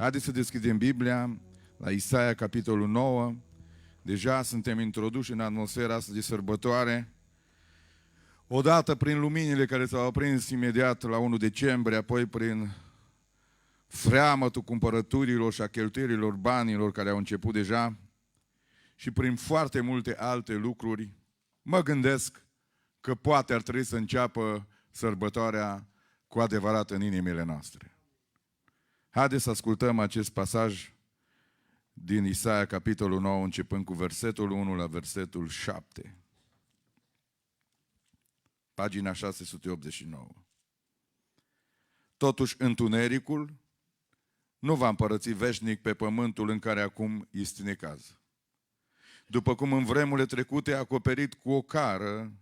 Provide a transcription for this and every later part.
Haideți să deschidem Biblia la Isaia, capitolul 9. Deja suntem introduși în atmosfera asta de sărbătoare. Odată prin luminile care s-au aprins imediat la 1 decembrie, apoi prin freamătul cumpărăturilor și a cheltuielilor banilor care au început deja și prin foarte multe alte lucruri, mă gândesc că poate ar trebui să înceapă sărbătoarea cu adevărat în inimile noastre. Haideți să ascultăm acest pasaj din Isaia, capitolul 9, începând cu versetul 1 la versetul 7. Pagina 689. Totuși, întunericul nu va împărăți veșnic pe pământul în care acum este necaz. După cum în vremurile trecute a acoperit cu o cară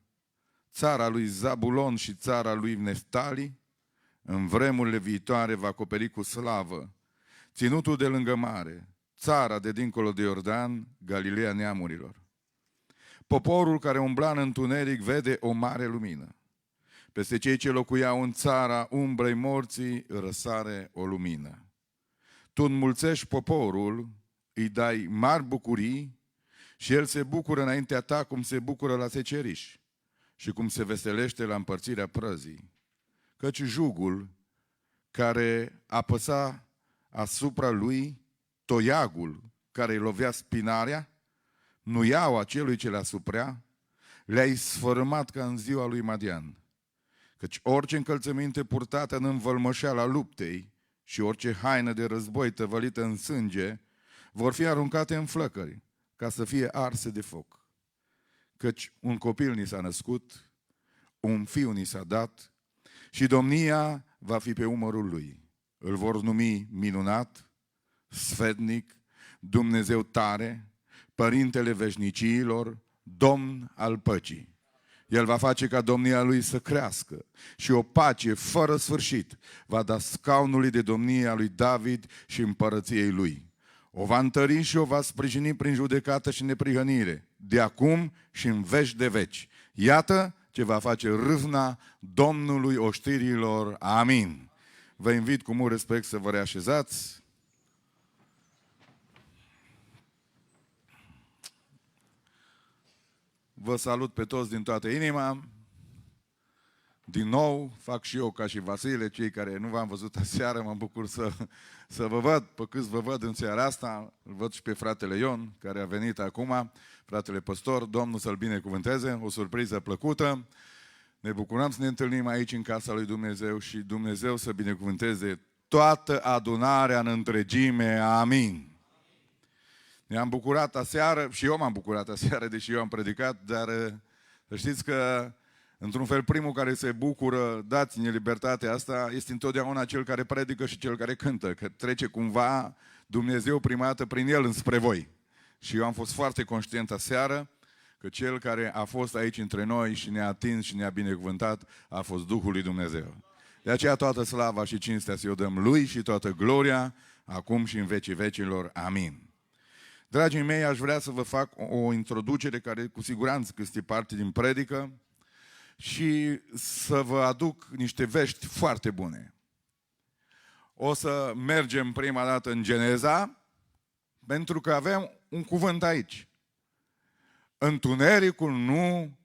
țara lui Zabulon și țara lui Neftali, în vremurile viitoare va acoperi cu slavă ținutul de lângă mare, țara de dincolo de Iordan, Galileea neamurilor. Poporul care umbla în întuneric vede o mare lumină. Peste cei ce locuiau în țara umbrei morții răsare o lumină. Tu înmulțești poporul, îi dai mari bucurii și el se bucură înaintea ta cum se bucură la seceriș și cum se veselește la împărțirea prăzii. Căci jugul care apăsa asupra lui, toiagul care îi lovea spinarea, nuiaua celui ce le asuprea, le-ai sfărâmat ca în ziua lui Madian. Căci orice încălțăminte purtată în învălmășeala luptei și orice haină de război tăvălită în sânge vor fi aruncate în flăcări ca să fie arse de foc. Căci un copil ni s-a născut, un fiu ni s-a dat și domnia va fi pe umărul lui. Îl vor numi minunat, sfetnic, Dumnezeu tare, Părintele veșniciilor, Domn al păcii. El va face ca domnia lui să crească și o pace fără sfârșit va da scaunului de domnie a lui David și împărăției lui. O va întări și o va sprijini prin judecată și neprihănire, de acum și în veci de veci. Iată ce va face râvna Domnului oștirilor. Amin. Vă invit cu mult respect să vă reașezați. Vă salut pe toți din toată inima. Din nou, fac și eu ca și Vasile, cei care nu v-am văzut aseară, mă bucur să vă văd, pe câți vă văd în seara asta. Îl văd și pe fratele Ion, care a venit acum, fratele păstor, Domnul să-l binecuvânteze, o surpriză plăcută. Ne bucurăm să ne întâlnim aici în casa lui Dumnezeu și Dumnezeu să binecuvânteze toată adunarea în întregime. Amin. Ne-am bucurat aseară, și eu m-am bucurat aseară, deși eu am predicat, dar să știți că, într-un fel, primul care se bucură, dați-ne libertatea asta, este întotdeauna cel care predică și cel care cântă, că trece cumva Dumnezeu prima dată prin el înspre voi. Și eu am fost foarte conștient aseară că cel care a fost aici între noi și ne-a atins și ne-a binecuvântat a fost Duhul lui Dumnezeu. De aceea toată slava și cinstea să-i o dăm lui și toată gloria, acum și în vecii vecilor. Amin. Dragii mei, aș vrea să vă fac o introducere care cu siguranță că este parte din predică și să vă aduc niște vești foarte bune. O să mergem prima dată în Geneza, pentru că avem un cuvânt aici. Întunericul nu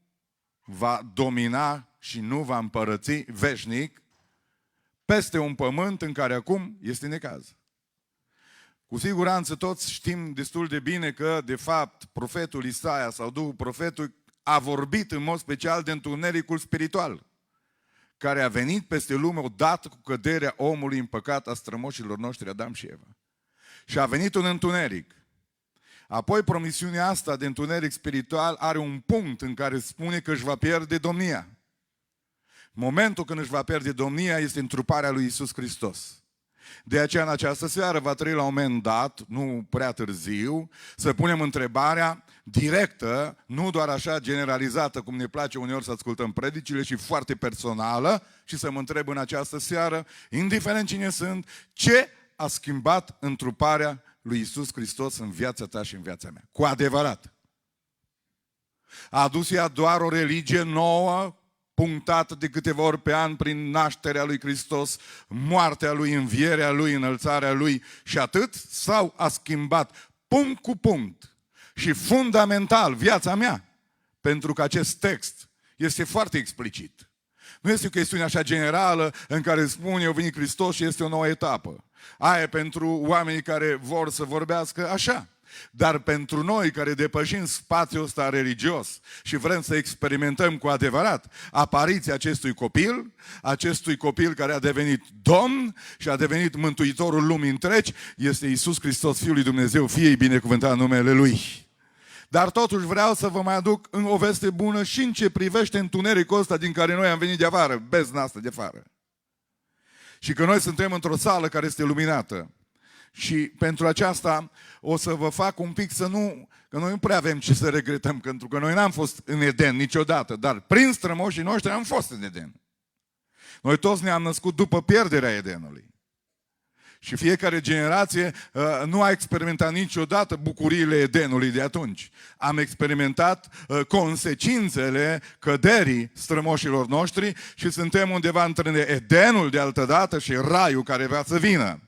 va domina și nu va împărăți veșnic peste un pământ în care acum este necaz. Cu siguranță toți știm destul de bine că, de fapt, profetul Isaia sau Duhul profetului a vorbit în mod special de întunericul spiritual, care a venit peste lume odată cu căderea omului în păcat a strămoșilor noștri, Adam și Eva. Și a venit un întuneric. Apoi promisiunea asta de întuneric spiritual are un punct în care spune că își va pierde domnia. Momentul când își va pierde domnia este întruparea lui Iisus Hristos. De aceea în această seară va trebui la un moment dat, nu prea târziu, să punem întrebarea directă, nu doar așa generalizată cum ne place uneori să ascultăm predicile, și foarte personală, și să mă întreb în această seară, indiferent cine sunt, ce a schimbat întruparea lui Iisus Hristos în viața ta și în viața mea. Cu adevărat. A adus ea doar o religie nouă, punctat de câteva ori pe an prin nașterea lui Hristos, moartea lui, învierea lui, înălțarea lui și atât? Sau a schimbat punct cu punct și fundamental viața mea? Pentru că acest text este foarte explicit. Nu este o chestiune așa generală în care spune, a venit Hristos și este o nouă etapă. Aia pentru oamenii care vor să vorbească așa. Dar pentru noi care depășim spațiul ăsta religios și vrem să experimentăm cu adevărat apariția acestui copil care a devenit Domn și a devenit Mântuitorul lumii întregi, este Iisus Hristos, Fiul lui Dumnezeu, fie-i binecuvântat numele Lui. Dar totuși vreau să vă mai aduc în o veste bună și în ce privește întunericul ăsta din care noi am venit de afară, bezna asta de afară. Și că noi suntem într-o sală care este luminată. Și pentru aceasta o să vă fac un pic că noi nu prea avem ce să regretăm, pentru că noi n-am fost în Eden niciodată, dar prin strămoșii noștri am fost în Eden. Noi toți ne-am născut după pierderea Edenului. Și fiecare generație nu a experimentat niciodată bucuriile Edenului de atunci. Am experimentat consecințele căderii strămoșilor noștri și suntem undeva între Edenul de altădată și raiul care vrea să vină.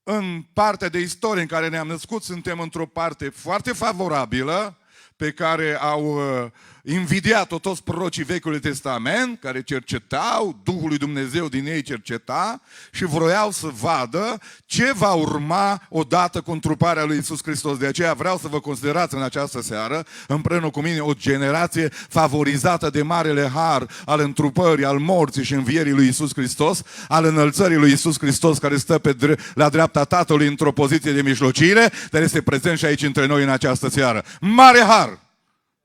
În partea de istorie în care ne-am născut, suntem într-o parte foarte favorabilă, pe care au invidiat-o toți prorocii Vechiului Testament, care cercetau, Duhul lui Dumnezeu din ei cerceta și vroiau să vadă ce va urma odată cu întruparea lui Iisus Hristos. De aceea vreau să vă considerați în această seară, împreună cu mine, o generație favorizată de marele har al întrupării, al morții și învierii lui Iisus Hristos, al înălțării lui Iisus Hristos, care stă la dreapta Tatălui într-o poziție de mijlocire, dar este prezent și aici între noi în această seară. Mare har!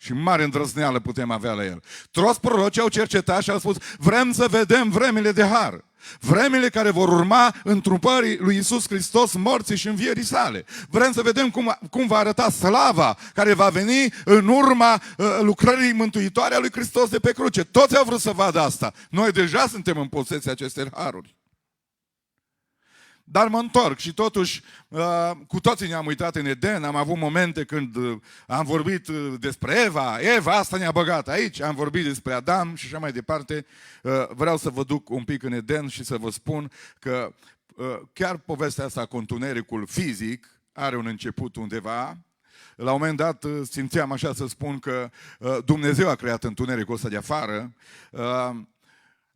Și mare îndrăzneală putem avea la el. Toți prorocii au cercetat și au spus, vrem să vedem vremile de har. Vremile care vor urma întrupării lui Iisus Hristos, morții și învierii sale. Vrem să vedem cum va arăta slava care va veni în urma lucrării mântuitoare a lui Hristos de pe cruce. Toți au vrut să vadă asta. Noi deja suntem în posesia acestei haruri. Dar mă întorc și totuși cu toții ne-am uitat în Eden, am avut momente când am vorbit despre Eva asta ne-a băgat aici, am vorbit despre Adam și așa mai departe. Vreau să vă duc un pic în Eden și să vă spun că chiar povestea asta cu întunericul fizic are un început undeva. La un moment dat simțeam așa să spun că Dumnezeu a creat întunericul ăsta de afară.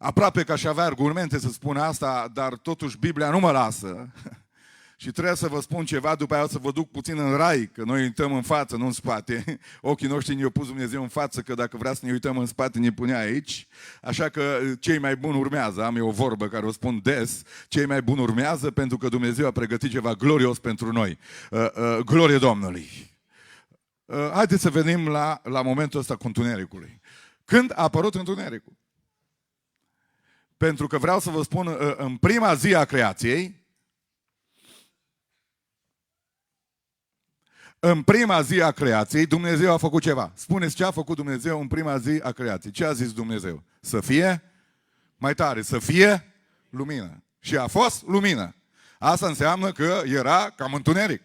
Aproape că aș avea argumente să spun asta, dar totuși Biblia nu mă lasă. Și trebuie să vă spun ceva, după aia o să vă duc puțin în rai, că noi uităm în față, nu în spate. Ochii noștri ne-au pus Dumnezeu în față, că dacă vrea să ne uităm în spate, ne punea aici. Așa că cei mai buni urmează. Am eu o vorbă care o spun des. Cei mai buni urmează pentru că Dumnezeu a pregătit ceva glorios pentru noi. Glorie Domnului! Haideți să venim la momentul ăsta cu întunericului. Când a apărut întunericul? Pentru că vreau să vă spun, în prima zi a creației, Dumnezeu a făcut ceva. Spuneți ce a făcut Dumnezeu în prima zi a creației. Ce a zis Dumnezeu? Să fie, mai tare, să fie lumină. Și a fost lumină. Asta înseamnă că era cam întuneric.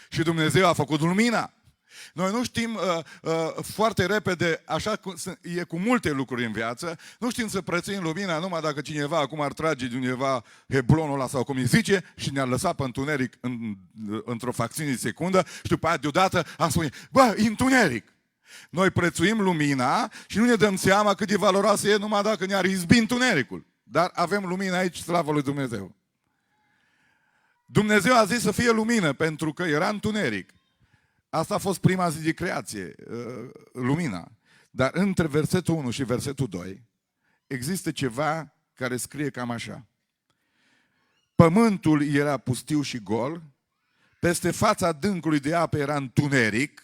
Și Dumnezeu a făcut lumina. Noi nu știm foarte repede, așa cum e cu multe lucruri în viață, nu știm să prețuim lumina numai dacă cineva acum ar trage de undeva heblonul ăla sau cum îi zice și ne-ar lăsa pe întuneric într-o fracțiune de secundă și după aia deodată am spune, bă, e întuneric. Noi prețuim lumina și nu ne dăm seama cât de valoroasă e numai dacă ne-ar izbi întunericul. Dar avem lumină aici, slavă lui Dumnezeu. Dumnezeu a zis să fie lumină pentru că era întuneric. Asta a fost prima zi de creație, lumina. Dar între versetul 1 și versetul 2 există ceva care scrie cam așa. Pământul era pustiu și gol, peste fața adâncului de apă era întuneric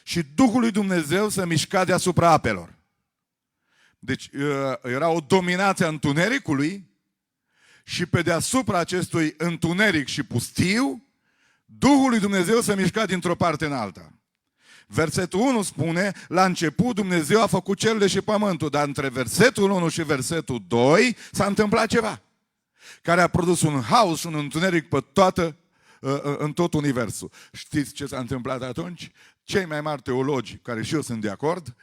și Duhul lui Dumnezeu se mișca deasupra apelor. Deci era o dominație a întunericului și pe deasupra acestui întuneric și pustiu, Duhul lui Dumnezeu se mișca dintr-o parte în alta. Versetul 1 spune, la început Dumnezeu a făcut cerurile și pământul, dar între versetul 1 și versetul 2 s-a întâmplat ceva care a produs un haos, un întuneric pe toată în tot universul. Știți ce s-a întâmplat atunci? Cei mai mari teologi, care și eu sunt de acord,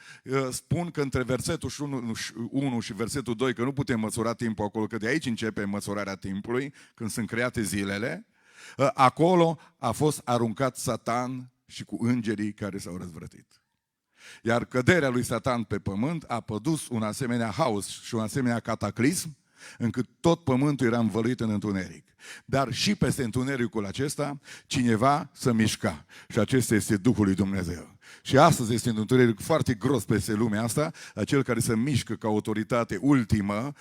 spun că între versetul 1 și versetul 2, că nu putem măsura timpul acolo, că de aici începe măsurarea timpului, când sunt create zilele, acolo a fost aruncat Satan și cu îngerii care s-au răzvrătit. Iar căderea lui Satan pe pământ a produs un asemenea haos și un asemenea cataclism, încât tot pământul era învăluit în întuneric. Dar și peste întunericul acesta, cineva se mișca. Și acesta este Duhul lui Dumnezeu. Și astăzi este un întuneric foarte gros peste lumea asta, acel care se mișcă ca autoritate ultimă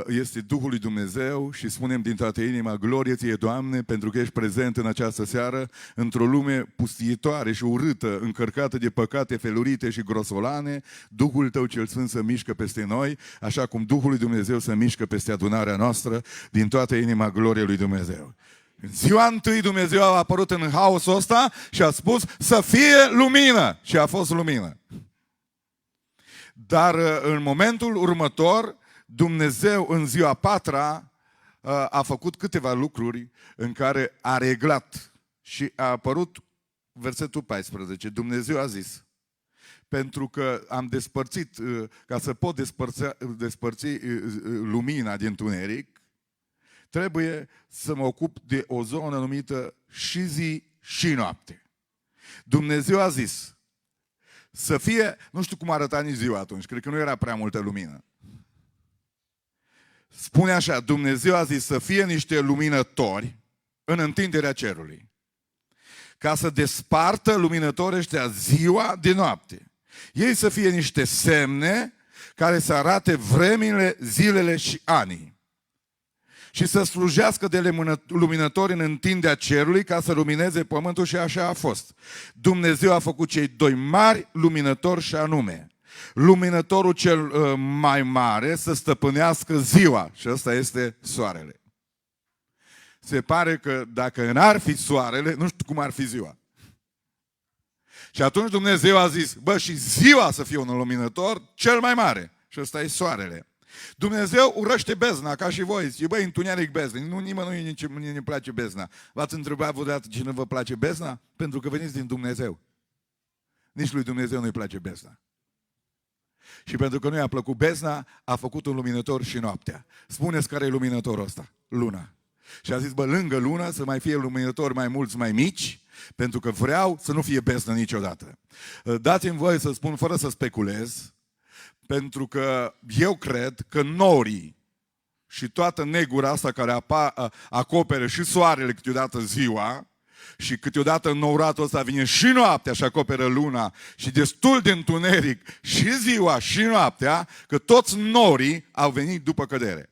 este Duhul lui Dumnezeu și spunem din toată inima, glorie ție, Doamne, pentru că ești prezent în această seară într-o lume pustiitoare și urâtă, încărcată de păcate felurite și grosolane. Duhul tău cel sfânt se mișcă peste noi, așa cum Duhul lui Dumnezeu se mișcă peste adunarea noastră, din toată inima, glorie lui Dumnezeu. În ziua întâi Dumnezeu a apărut în haosul ăsta și a spus să fie lumină. Și a fost lumină. Dar în momentul următor, Dumnezeu în ziua a patra a făcut câteva lucruri în care a reglat. Și a apărut versetul 14. Dumnezeu a zis, pentru că am despărțit, ca să pot despărți lumina din întuneric, trebuie să mă ocup de o zonă numită și zi și noapte. Dumnezeu a zis să fie, nu știu cum arăta nici ziua atunci, cred că nu era prea multă lumină. Spune așa, Dumnezeu a zis să fie niște luminători în întinderea cerului, ca să despartă luminătorii ăștia ziua de noapte. Ei să fie niște semne care să arate vremile, zilele și anii. Și să slujească de luminători în întinderea cerului ca să lumineze pământul și așa a fost. Dumnezeu a făcut cei doi mari luminători și anume, luminătorul cel mai mare să stăpânească ziua și ăsta este soarele. Se pare că dacă n-ar fi soarele, nu știu cum ar fi ziua. Și atunci Dumnezeu a zis, bă, și ziua să fie un luminător cel mai mare și ăsta e soarele. Dumnezeu urăște bezna, ca și voi. Zice, băi, întuneric bezna. Nimănui nu-i place bezna. V-ați întrebat vreodată cine vă place bezna? Pentru că veniți din Dumnezeu. Nici lui Dumnezeu nu-i place bezna. Și pentru că nu i-a plăcut bezna, a făcut un luminător și noaptea. Spuneți care e luminătorul ăsta? Luna. Și a zis, bă, lângă lună să mai fie luminători mai mulți, mai mici, pentru că vreau să nu fie beznă niciodată. Dați-mi voie să spun, fără să speculez, pentru că eu cred că norii și toată negura asta care acoperă și soarele câteodată ziua și câteodată nouratul ăsta vine și noaptea și acoperă luna și destul de întuneric și ziua și noaptea, că toți norii au venit după cădere.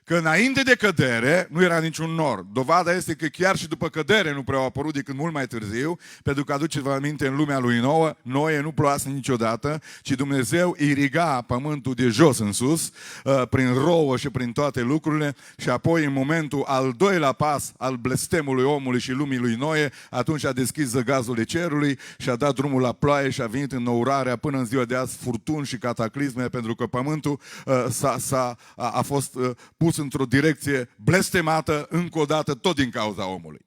Că înainte de cădere nu era niciun nor. Dovada este că chiar și după cădere nu prea au apărut decât mult mai târziu, pentru că aduceți-vă aminte în lumea lui Noe nu ploase niciodată, ci Dumnezeu iriga pământul de jos în sus, prin rouă și prin toate lucrurile și apoi în momentul al doilea pas al blestemului omului și lumii lui Noe, atunci a deschis zăgazul cerului și a dat drumul la ploaie și a venit înnourarea până în ziua de azi furtuni și cataclisme, pentru că pământul a fost pus într-o direcție blestemată încă o dată tot din cauza omului.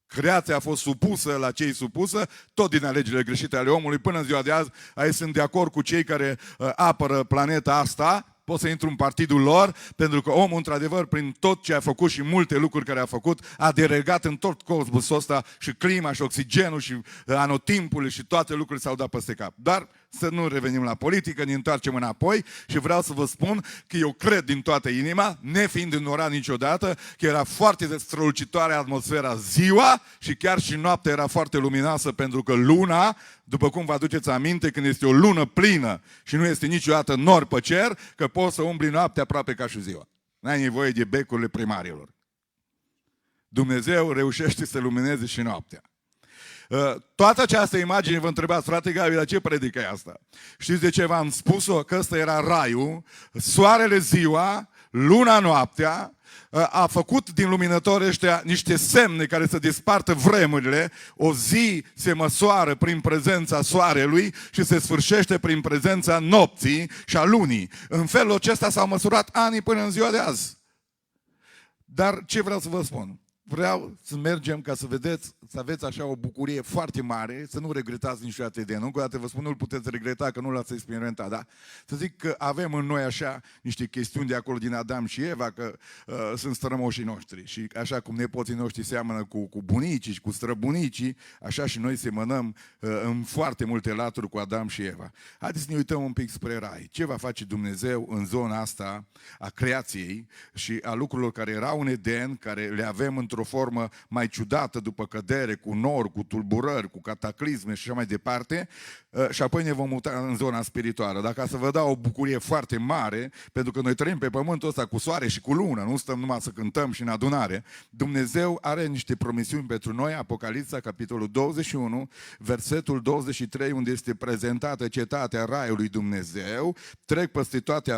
Creația a fost supusă la cei supusă, tot din alegerile greșite ale omului, până în ziua de azi. Aici sunt de acord cu cei care apără planeta asta, pot să intru în partidul lor, pentru că omul, într-adevăr, prin tot ce a făcut și multe lucruri care a făcut, a deregat în tot cosmosul ăsta și clima și oxigenul și anotimpul și toate lucrurile s-au dat peste cap. Dar să nu revenim la politică, ne întoarcem înapoi și vreau să vă spun că eu cred din toată inima, nefiind înnorat niciodată, că era foarte strălucitoare atmosfera ziua și chiar și noaptea era foarte luminoasă, pentru că luna, după cum vă aduceți aminte, când este o lună plină și nu este niciodată nor pe cer, că poți să umbli noaptea aproape ca și ziua. N-ai nevoie de becurile primarilor. Dumnezeu reușește să lumineze și noaptea. Toată această imagine, vă întrebați, frate Gabi, dar ce predică e asta? Știți de ce v-am spus-o? Că ăsta era raiul, soarele ziua, luna noaptea, a făcut din luminători ăștia niște semne care să despartă vremurile. O zi se măsoară prin prezența soarelui și se sfârșește prin prezența nopții și a lunii. În felul acesta s-au măsurat anii până în ziua de azi. Dar ce vreau să vă spun? vreau să mergem ca să vedeți, să aveți așa o bucurie foarte mare, să nu regretați niciodată de încă o dată vă spun, nu-l puteți regreta că nu l-ați experimentat, da? Să zic că avem în noi așa niște chestiuni de acolo din Adam și Eva, că sunt strămoșii noștri și așa cum nepoții noștri seamănă cu bunicii și cu străbunicii, așa și noi semănăm în foarte multe laturi cu Adam și Eva. Haideți să ne uităm un pic spre rai. Ce va face Dumnezeu în zona asta a creației și a lucrurilor care erau în Eden, care le avem într-o formă mai ciudată după cădere, cu nori, cu tulburări, cu cataclisme și așa mai departe, și apoi ne vom muta în zona spirituală. Dacă să vă dau o bucurie foarte mare, pentru că noi trăim pe pământul ăsta cu soare și cu lună, nu stăm numai să cântăm și în adunare, Dumnezeu are niște promisiuni pentru noi, Apocalipsa, capitolul 21, versetul 23, unde este prezentată cetatea Raiului Dumnezeu, trec peste toate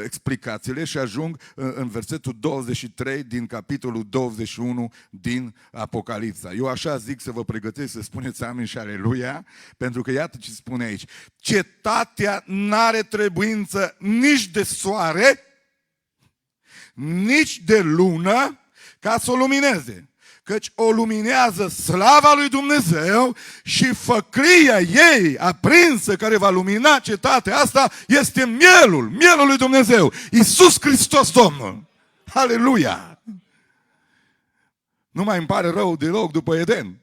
explicațiile și ajung în versetul 23 din capitolul 21 din Apocalipsa. Eu așa zic să vă pregătiți să spuneți amin și aleluia, pentru că iată ce spune aici. Cetatea n-are trebuință nici de soare, nici de lună ca să o lumineze. Căci o luminează slava lui Dumnezeu și făclia ei aprinsă care va lumina cetatea asta este mielul lui Dumnezeu. Iisus Hristos Domnul. Aleluia! Nu mai îmi pare rău deloc după Eden.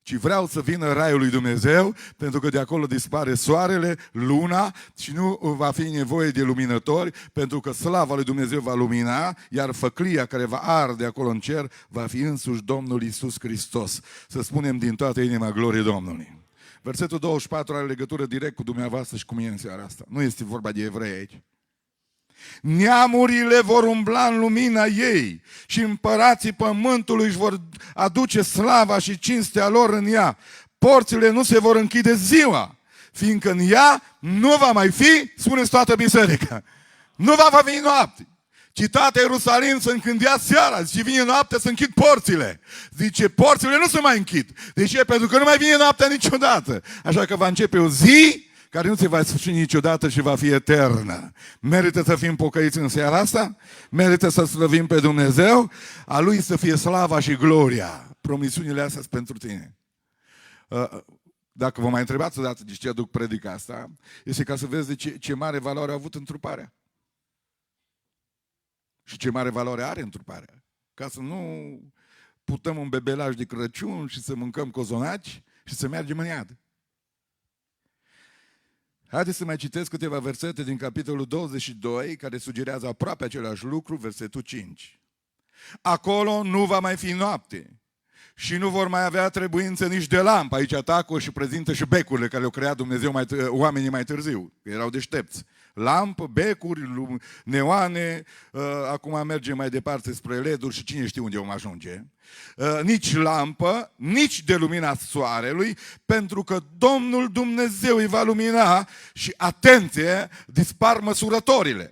Ci vreau să vină raiul lui Dumnezeu, pentru că de acolo dispare soarele, luna și nu va fi nevoie de luminători, pentru că slava lui Dumnezeu va lumina, iar făclia care va arde acolo în cer va fi însuși Domnul Iisus Hristos. Să spunem din toată inima glorie Domnului. Versetul 24 are legătură direct cu dumneavoastră și cu mine în seara asta. Nu este vorba de evrei aici. Neamurile vor umbla în lumina ei și împărații pământului își vor aduce slava și cinstea lor în ea. Porțile nu se vor închide ziua, fiindcă în ea nu va mai fi, spuneți toată biserica, nu va fi noapte. Citatea Ierusalim se încândea seara, zice, vine noaptea să închid porțile. Zice, porțile nu se mai închid. De ce? Pentru că nu mai vine noaptea niciodată. Așa că va începe o zi care nu se va sfârși niciodată și va fi eternă. Merită să fim pocăiți în seara asta? Merită să slăvim pe Dumnezeu? A Lui să fie slava și gloria. Promisiunile astea sunt pentru tine. Dacă vă mai întrebați odată de ce aduc predica asta, este ca să vezi de ce mare valoare a avut întruparea. Și ce mare valoare are întruparea. Ca să nu putăm un bebelaj de Crăciun și să mâncăm cozonaci și să mergem în iad. Haideți să mai citesc câteva versete din capitolul 22, care sugerează aproape același lucru, versetul 5. Acolo nu va mai fi noapte și nu vor mai avea trebuință nici de lampă. Aici atacă și prezintă și becurile care le-au creat Dumnezeu oamenii mai târziu, că erau deștepți. Lampă, becuri, neoane, acum mergem mai departe spre LED-uri și cine știe unde vom ajunge. Nici lampă, nici de lumina soarelui, pentru că Domnul Dumnezeu îi va lumina și, atenție, dispar măsurătorile.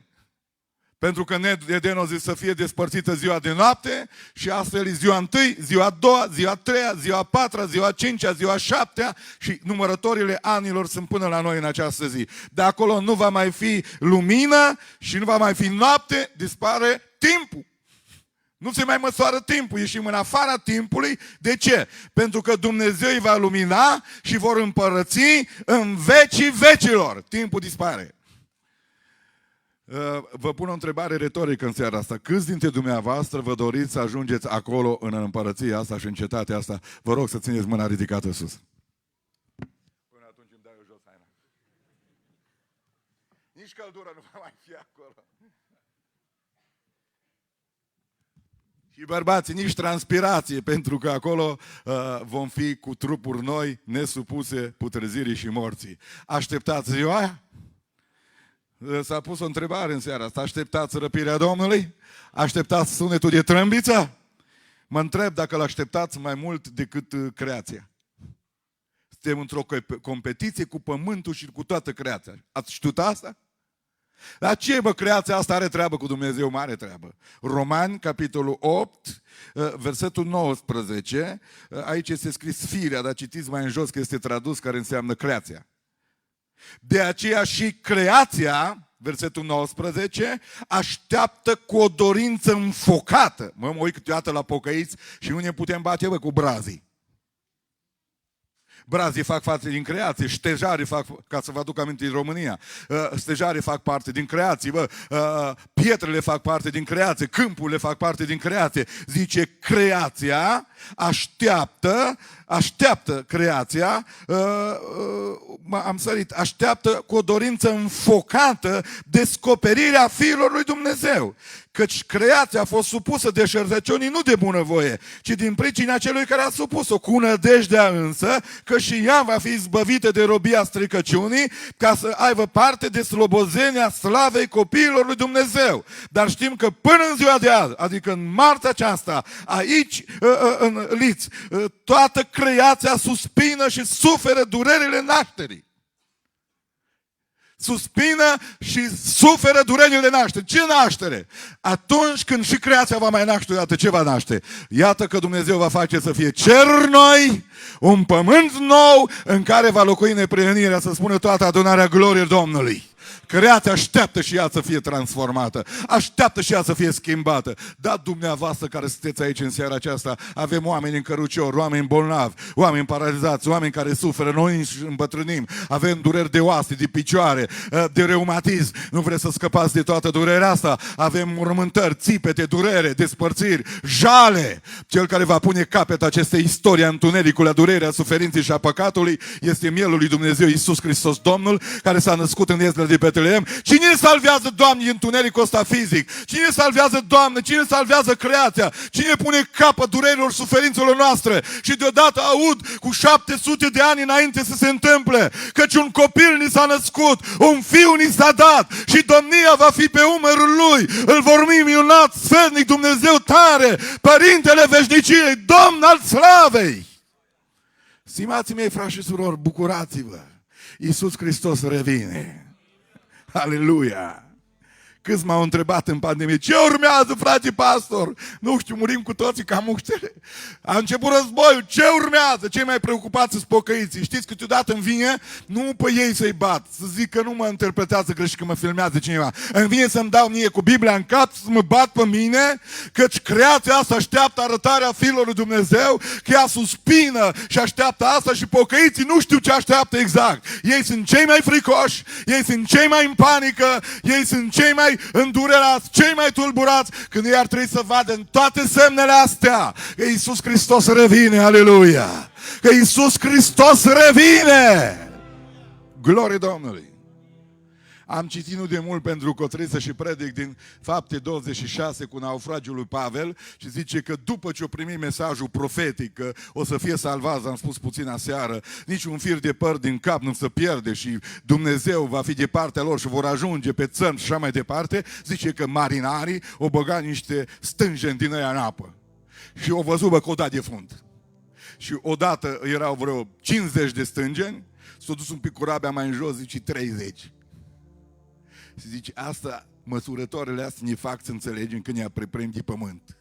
Pentru că în Eden o zis să fie despărțită ziua de noapte și astfel ziua întâi, ziua a doua, ziua a treia, ziua a patra, ziua a cincea, ziua a șaptea și numărătorile anilor sunt până la noi în această zi. De acolo nu va mai fi lumină și nu va mai fi noapte, dispare timpul. Nu se mai măsoară timpul, ieșim în afara timpului. De ce? Pentru că Dumnezeu îi va lumina și vor împărăți în vecii vecilor. Timpul dispare. Vă pun o întrebare retorică în seara asta. Câți dintre dumneavoastră vă doriți să ajungeți acolo în împărăția asta și în cetatea asta? Vă rog să țineți mâna ridicată sus. Până atunci îmi dau eu jos haina. Nici căldură nu va mai fi acolo. Și bărbații, nici transpirație, pentru că acolo vom fi cu trupuri noi, nesupuse putrezirii și morții. Așteptați ziua aia? S-a pus o întrebare în seara asta. Așteptați răpirea Domnului? Așteptați sunetul de trâmbiță? Mă întreb dacă l-așteptați mai mult decât creația. Suntem într-o competiție cu pământul și cu toată creația. Ați știut asta? Dar ce, bă, creația asta are treabă cu Dumnezeu? Mare treabă. Romani, capitolul 8, versetul 19. Aici este scris firea, dar citiți mai în jos că este tradus, care înseamnă creația. De aceea și creația versetul 19, așteaptă cu o dorință înfocată. Mă uit câteodată la pocăiți și nu ne putem bate cu brazii. Brazii fac parte din creație, ștejarii fac, ca să vă aduc aminte din România, stejarii fac parte din creație, pietrele fac parte din creație, câmpurile fac parte din creație. Zice, creația așteaptă creația, am sărit, așteaptă cu o dorință înfocată descoperirea fiilor lui Dumnezeu. Căci creația a fost supusă deșertăciunii nu de bunăvoie, ci din pricina celui care a supus-o, cu nădejdea însă că și ea va fi izbăvită de robia stricăciunii, ca să aibă parte de slobozenia slavei copiilor lui Dumnezeu. Dar știm că până în ziua de azi, adică în marțea aceasta, aici în Liț, toată creația suspină și suferă durerile nașterii. Suspină și suferă durerile naștere. Ce naștere? Atunci când și creația va mai naște, iată ce va naște. Iată că Dumnezeu va face să fie ceruri noi, un pământ nou, în care va locui neprihănirea, să spună toată adunarea gloriei Domnului. Creația așteaptă și ea să fie transformată. Așteaptă și ea să fie schimbată. Da, dumneavoastră care sunteți aici în seara aceasta, avem oameni în căruciori, oameni bolnavi, oameni paralizați, oameni care suferă, noi îmbătrânim, avem dureri de oase, de picioare, de reumatism. Nu vreți să scăpați de toată durerea asta? Avem mormântări, țipete, durere, despărțiri, jale. Cel care va pune capăt acestei istorii a întunericului, a durerii, a suferinței și a păcatului este mielul lui Dumnezeu, Iisus Hristos Domnul, care s-a născut în Ezra de Betlehem. Cine salvează, Doamne, întunericul ăsta fizic? Cine salvează, Doamne? Cine salvează creația? Cine pune capăt durerilor, suferințelor noastre? Și deodată aud cu 700 de ani înainte să se întâmple, căci un copil ni s-a născut, un fiu ni s-a dat și domnia va fi pe umărul lui. Îl vor numi minunat, sfetnic, Dumnezeu tare, Părintele veșniciei, Domn al slavei. Stimații mei, frați și surori, bucurați-vă! Iisus Hristos revine. Aleluia! Câți m-au întrebat în pandemie, ce urmează, frate pastor? Nu știu, murim cu toții ca muștele. A început războiul, ce urmează? Cei mai preocupați sunt pocăiții. Știți, câteodată îmi vine, nu pe ei să-i bat, să zic că nu mă interpretează greșit, că mă filmează cineva. Îmi vine să-mi dau mie cu Biblia în cap, să mă bat pe mine, căci creația asta așteaptă arătarea fiilor lui Dumnezeu, că ea suspină și așteaptă asta și pocăiții nu știu ce așteaptă exact. Ei sunt cei mai fricoși, ei sunt cei mai în panică, ei sunt cei mai îndurerați, cei mai tulburați, când ei ar trebui să vadă în toate semnele astea că Iisus Hristos revine, aleluia! Că Iisus Hristos revine! Glorie Domnului! Am citit nu de mult pentru că o trebuie să și predic din Fapte 26 cu naufragiul lui Pavel și zice că după ce o primi mesajul profetic că o să fie salvați, am spus puțin aseară, niciun fir de păr din cap nu se pierde și Dumnezeu va fi de partea lor și vor ajunge pe țărm și așa mai departe, zice că marinarii o băga niște stângeni din aia în apă și o văzut că o dat de fund. Și odată erau vreo 50 de stângeni, s-au dus un pic corabia mai în jos, zice 30. Și zice, asta, măsurătoarele astea ne fac să înțelegem când ne apropriem de pământ.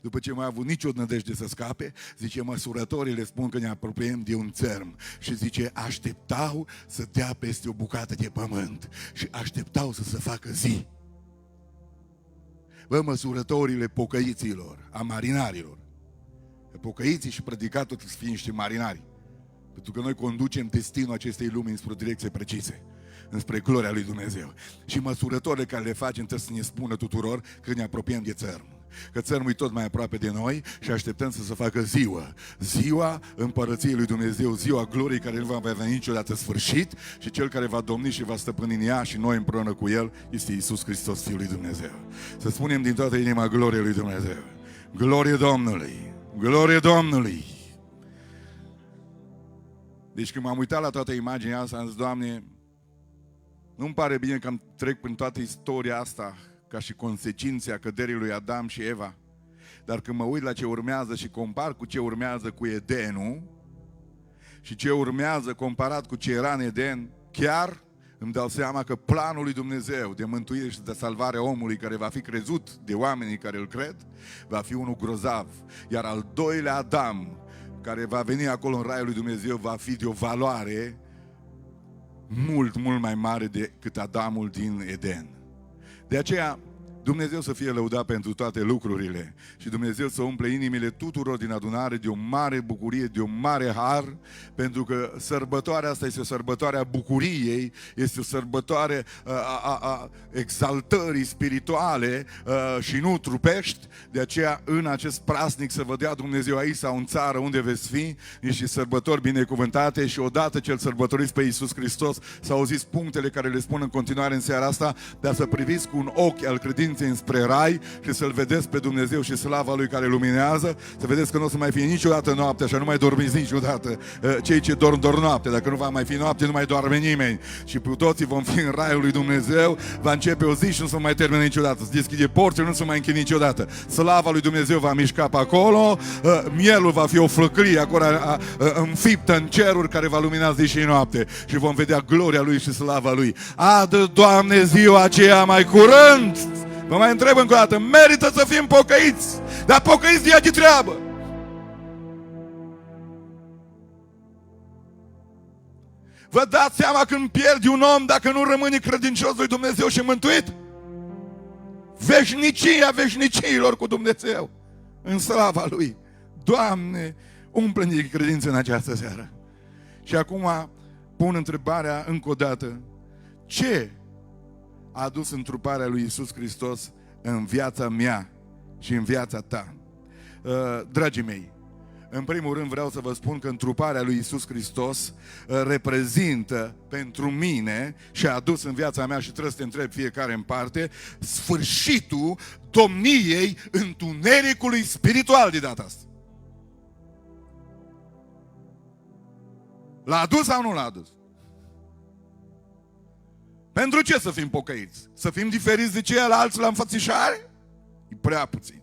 După ce mai avut nicio nădejde să scape, zice, măsurătorile spun că ne apropiem de un țărm. Și zice, așteptau să dea peste o bucată de pământ. Și așteptau să se facă zi. Bă, măsurătorile pocăiților, a marinarilor. Pocăiții și predicatul să fie niște marinari. Pentru că noi conducem destinul acestei lumi spre o direcție precise, înspre gloria lui Dumnezeu. Și măsurătorile care le facem trebuie să ne spună tuturor că ne apropiem de țărm. Că țărmul e tot mai aproape de noi și așteptăm să se facă ziua. Ziua împărăției lui Dumnezeu, ziua gloriei care nu va avea niciodată sfârșit și cel care va domni și va stăpâni în ea și noi împreună cu el este Iisus Hristos, Fiul lui Dumnezeu. Să spunem din toată inima gloria lui Dumnezeu. Glorie Domnului! Glorie Domnului! Deci când m-am uitat la toată imaginea asta, am zis, Doamne, nu-mi pare bine că am trec prin toată istoria asta ca și consecințe a căderii lui Adam și Eva. Dar când mă uit la ce urmează și compar cu ce urmează cu Edenul și ce urmează comparat cu ce era în Eden, chiar îmi dau seama că planul lui Dumnezeu de mântuire și de salvare a omului care va fi crezut de oamenii care îl cred, va fi unul grozav. Iar al doilea Adam, care va veni acolo în raiul lui Dumnezeu, va fi de o valoare mult, mult mai mare decât Adamul din Eden. De aceea, Dumnezeu să fie lăudat pentru toate lucrurile și Dumnezeu să umple inimile tuturor din adunare de o mare bucurie, de un mare har, pentru că sărbătoarea asta este o sărbătoare a bucuriei, este o sărbătoare a exaltării spirituale și nu trupești. De aceea, în acest praznic să vă dea Dumnezeu aici sau în țară unde veți fi, niște sărbători binecuvântate și odată ce îl sărbătoriți pe Iisus Hristos, să auziți punctele care le spun în continuare în seara asta, dar să priviți cu un ochi al credinței înspre rai și să-L vedeți pe Dumnezeu și slava Lui care luminează, să vedeți că nu o să mai fie niciodată noapte, așa nu mai dormiți niciodată. Cei ce dorm noapte, dacă nu va mai fi noapte, nu mai doarme nimeni. Și cu toții vom fi în raiul lui Dumnezeu, va începe o zi și nu se mai termină niciodată. Se deschide porțile, nu se mai închide niciodată. Slava lui Dumnezeu va mișca pe acolo, mielul va fi o flăcărie acolo înfiptă în ceruri care va lumina zi și noapte și vom vedea gloria Lui și slava Lui. Adă, Doamne, ziua aceea mai curând! Vă mai întreb încă o dată, merită să fim pocăiți, dar pocăiți de ea de treabă. Vă dați seama când pierde un om dacă nu rămâne credincios lui Dumnezeu și mântuit? Veșnicia veșniciilor cu Dumnezeu în slava Lui. Doamne, umple-ne de credință în această seară. Și acum pun întrebarea încă o dată. Ce a adus întruparea lui Iisus Hristos în viața mea și în viața ta? Dragii mei, în primul rând vreau să vă spun că întruparea lui Iisus Hristos reprezintă pentru mine și a adus în viața mea, și trebuie să te întreb fiecare în parte, sfârșitul domniei întunericului spiritual de data asta. L-a adus sau nu l-a adus? Pentru ce să fim pocăiți? Să fim diferiți de ceilalți la înfățișare? E prea puțin.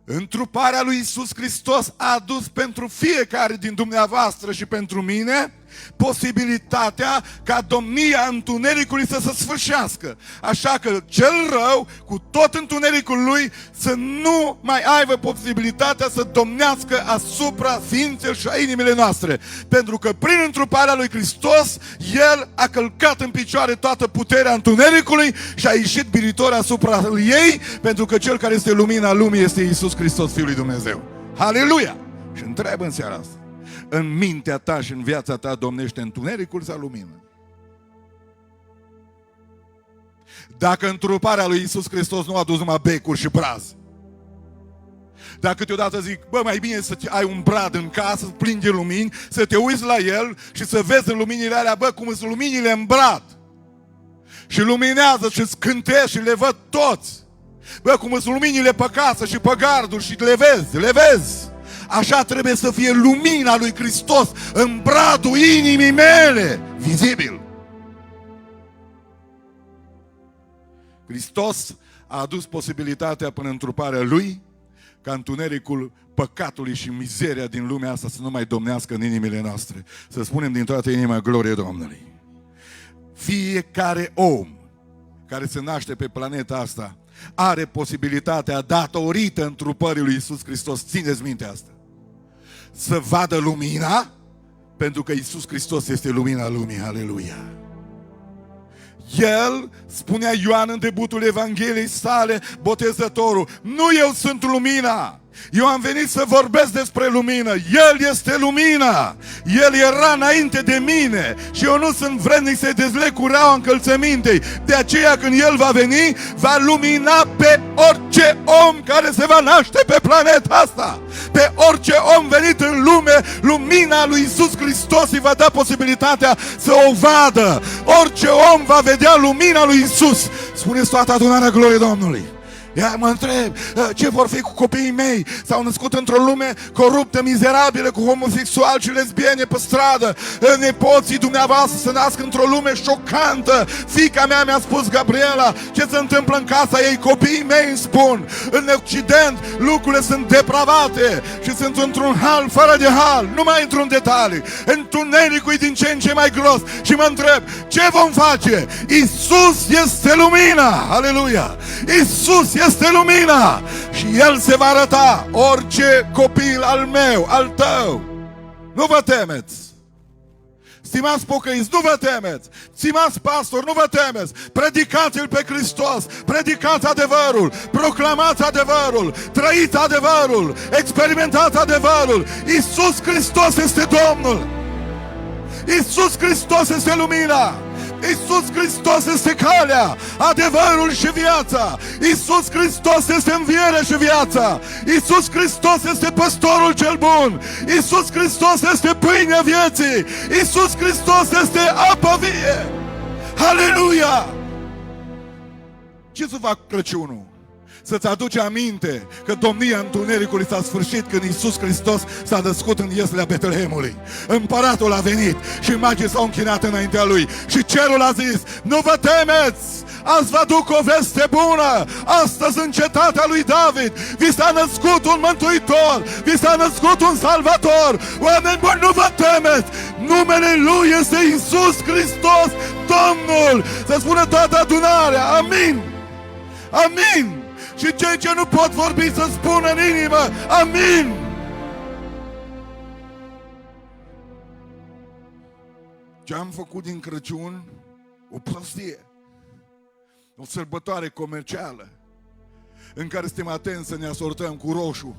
Întruparea lui Iisus Hristos a adus pentru fiecare din dumneavoastră și pentru mine posibilitatea ca domnia întunericului să se sfârșească. Așa că cel rău, cu tot întunericul lui, să nu mai aibă posibilitatea să domnească asupra ființelor și a inimile noastre. Pentru că prin întruparea lui Hristos, El a călcat în picioare toată puterea întunericului și a ieșit biritor asupra ei, pentru că Cel care este lumina lumii este Iisus Hristos, Fiul lui Dumnezeu. Haleluia! Și întreb în seara asta, în mintea ta și în viața ta domnește întunericul sau lumină? Dacă întruparea lui Iisus Hristos nu a adus numai becuri și braz, dacă câteodată zic, bă, mai bine să ai un brad în casă, plin de lumini, să te uiți la el și să vezi în luminile alea, bă, cum sunt luminile în brad. Și luminează și scânteie și le văd toți. Bă, cum sunt luminile pe casă și pe garduri și le vezi. Așa trebuie să fie lumina lui Hristos în bradul inimii mele, vizibil. Hristos a adus posibilitatea până întruparea Lui ca întunericul păcatului și mizeria din lumea asta să nu mai domnească în inimile noastre. Să spunem din toată inima glorie Domnului. Fiecare om care se naște pe planeta asta are posibilitatea, datorită întrupării lui Iisus Hristos, țineți minte asta, să vadă lumina, pentru că Iisus Hristos este lumina lumii. Aleluia! El, spunea Ioan în debutul Evangheliei sale, botezătorul, nu eu sunt lumina, eu am venit să vorbesc despre lumină. El este lumina. El era înainte de mine și eu nu sunt vrednic să-i dezleg cureaua încălțămintei. De aceea când El va veni, va lumina pe orice om care se va naște pe planeta asta. Pe orice om venit în lume, lumina lui Iisus Hristos îi va da posibilitatea să o vadă. Orice om va vedea lumina lui Iisus. Spuneți toată adunarea gloriei Domnului. Ia mă întreb, ce vor fi cu copiii mei? S-au născut într-o lume coruptă, mizerabilă, cu homosexuali și lesbiene pe stradă. Nepoții dumneavoastră se nasc într-o lume șocantă. Fiica mea mi-a spus, Gabriela, ce se întâmplă în casa ei? Copiii mei îmi spun. În Occident lucrurile sunt depravate și sunt într-un hal fără de hal. Nu mai intru în detalii. Întunericul e din ce în ce mai gros. Și mă întreb, ce vom face? Iisus este lumina. Aleluia! Iisus este lumina și El se va arăta. Orice copil al meu, al tău, nu vă temeți. Stimați pocăiți, nu vă temeți! Stimați pastori, nu vă temeți! Predicați-L pe Hristos! Predicați adevărul! Proclamați adevărul! Trăiți adevărul! Experimentați adevărul! Iisus Hristos este Domnul! Iisus Hristos este lumina! Iisus Hristos este calea, adevărul și viața. Iisus Hristos este învierea și viața. Iisus Hristos este păstorul cel bun. Iisus Hristos este pâinea vieții. Iisus Hristos este apa vie. Aleluia! Ce să fac Crăciunul? Să-ți aduce aminte că domnia întunericului s-a sfârșit când Iisus Hristos s-a născut în ieslea Betlehemului. Împăratul a venit și magii s-au închinat înaintea lui. Și cerul a zis: nu vă temeți! Azi vă aduc o veste bună! Astăzi în cetatea lui David vi s-a născut un mântuitor! Vi s-a născut un salvator! Oameni buni, nu vă temeți! Numele Lui este Iisus Hristos, Domnul! Să spună toată adunarea! Amin! Amin! Și cei ce nu pot vorbi să spună în inimă: amin! Ce am făcut din Crăciun o prostie, o sărbătoare comercială în care suntem atenți să ne asortăm cu roșu,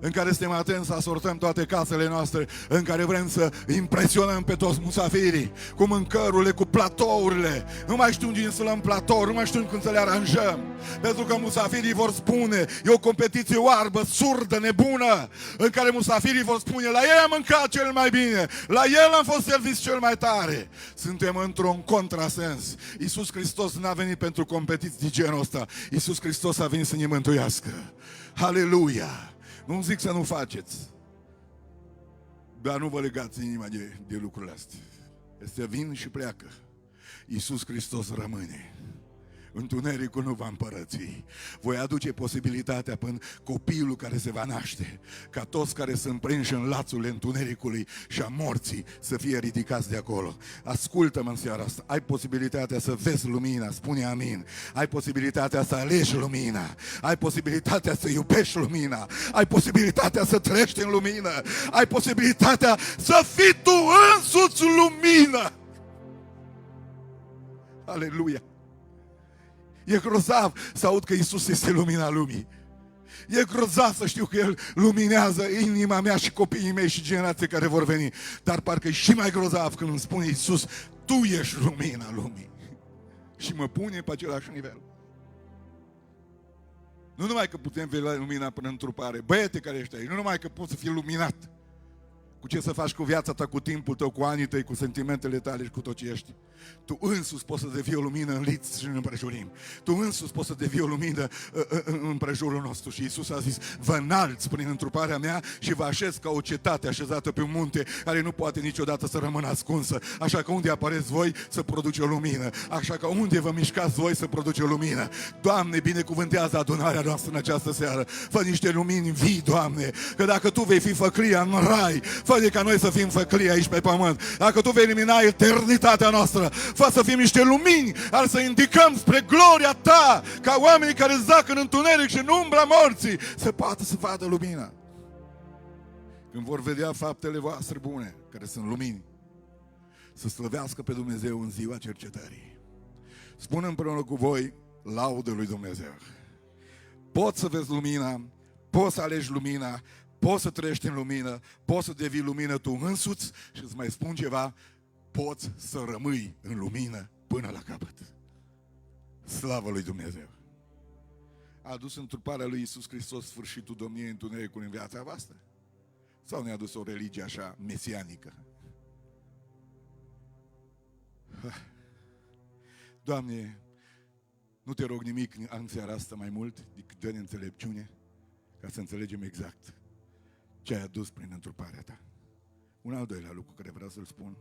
în care suntem atenți să asortăm toate casele noastre, în care vrem să impresionăm pe toți musafirii cu mâncărurile, cu platourile. Nu mai știu unde să luăm platouri, nu mai știu cum să le aranjăm, pentru că musafirii vor spune: e o competiție oarbă, surdă, nebună, în care musafirii vor spune: la ei am mâncat cel mai bine, la el am fost serviți cel mai tare. Suntem într-un contrasens. Iisus Hristos n-a venit pentru competiții de genul ăsta. Iisus Hristos a venit să ne mântuiască. Aleluia! Nu zic să nu faceți, dar nu vă legați inima de lucrurile astea. Este vin și pleacă. Iisus Hristos rămâne. Întunericul nu va împărăți. Voi aduce posibilitatea până copilul care se va naște, ca toți care sunt prinși în lațul întunericului și a morții să fie ridicați de acolo. Ascultă-mă în seara asta. Ai posibilitatea să vezi lumina, spune amin. Ai posibilitatea să alegi lumina. Ai posibilitatea să iubești lumina. Ai posibilitatea să trăiești în lumină. Ai posibilitatea să fii tu însuți lumină. Aleluia! E grozav să aud că Iisus este lumina lumii. E grozav să știu că El luminează inima mea și copiii mei și generații care vor veni. Dar parcă e și mai grozav când îmi spune Iisus: tu ești lumina lumii. Și mă pune pe același nivel. Nu numai că putem vedea lumina până în trupare, băiete care ești aici, nu numai că poți să fii luminat cu ce să faci cu viața ta, cu timpul tău, cu anii tăi, cu sentimentele tale și cu tot ce ești. Tu însuți poți să devii o lumină în liț și în împrejurim. Tu însuți poți să devii o lumină în împrejurul nostru. Și Iisus a zis: vă înalți prin întruparea mea și vă așez ca o cetate așezată pe un munte care nu poate niciodată să rămână ascunsă. Așa că unde apareți voi să produce o lumină. Așa că unde vă mișcați voi să produce o lumină. Doamne, binecuvântează adunarea noastră în această seară. Fă niște lumini vii, Doamne, că dacă Tu vei fi făclia în rai, fă ca noi să fim făclii aici pe pământ. Dacă Tu vei elimina eternitatea noastră, fă să fim niște lumini, ar să indicăm spre gloria Ta, ca oamenii care zac în întuneric și în umbra morții să poată să vadă lumina. Când vor vedea faptele voastre bune, care sunt lumini, să slăvească pe Dumnezeu în ziua cercetării. Spun împreună cu voi laudă lui Dumnezeu. Poți să vezi lumina, poți să alegi lumina, poți să trăiești în lumină, poți să devii lumină tu însuți și îți mai spun ceva: poți să rămâi în lumină până la capăt. Slavă lui Dumnezeu! A adus întruparea lui Iisus Hristos sfârșitul domniei întunericului în viața voastră? Sau ne-a adus o religie așa mesianică? Doamne, nu Te rog nimic în seara asta mai mult decât dă-ne înțelepciune ca să înțelegem exact ce ai adus prin întruparea Ta. Un al doilea lucru care vreau să-l spun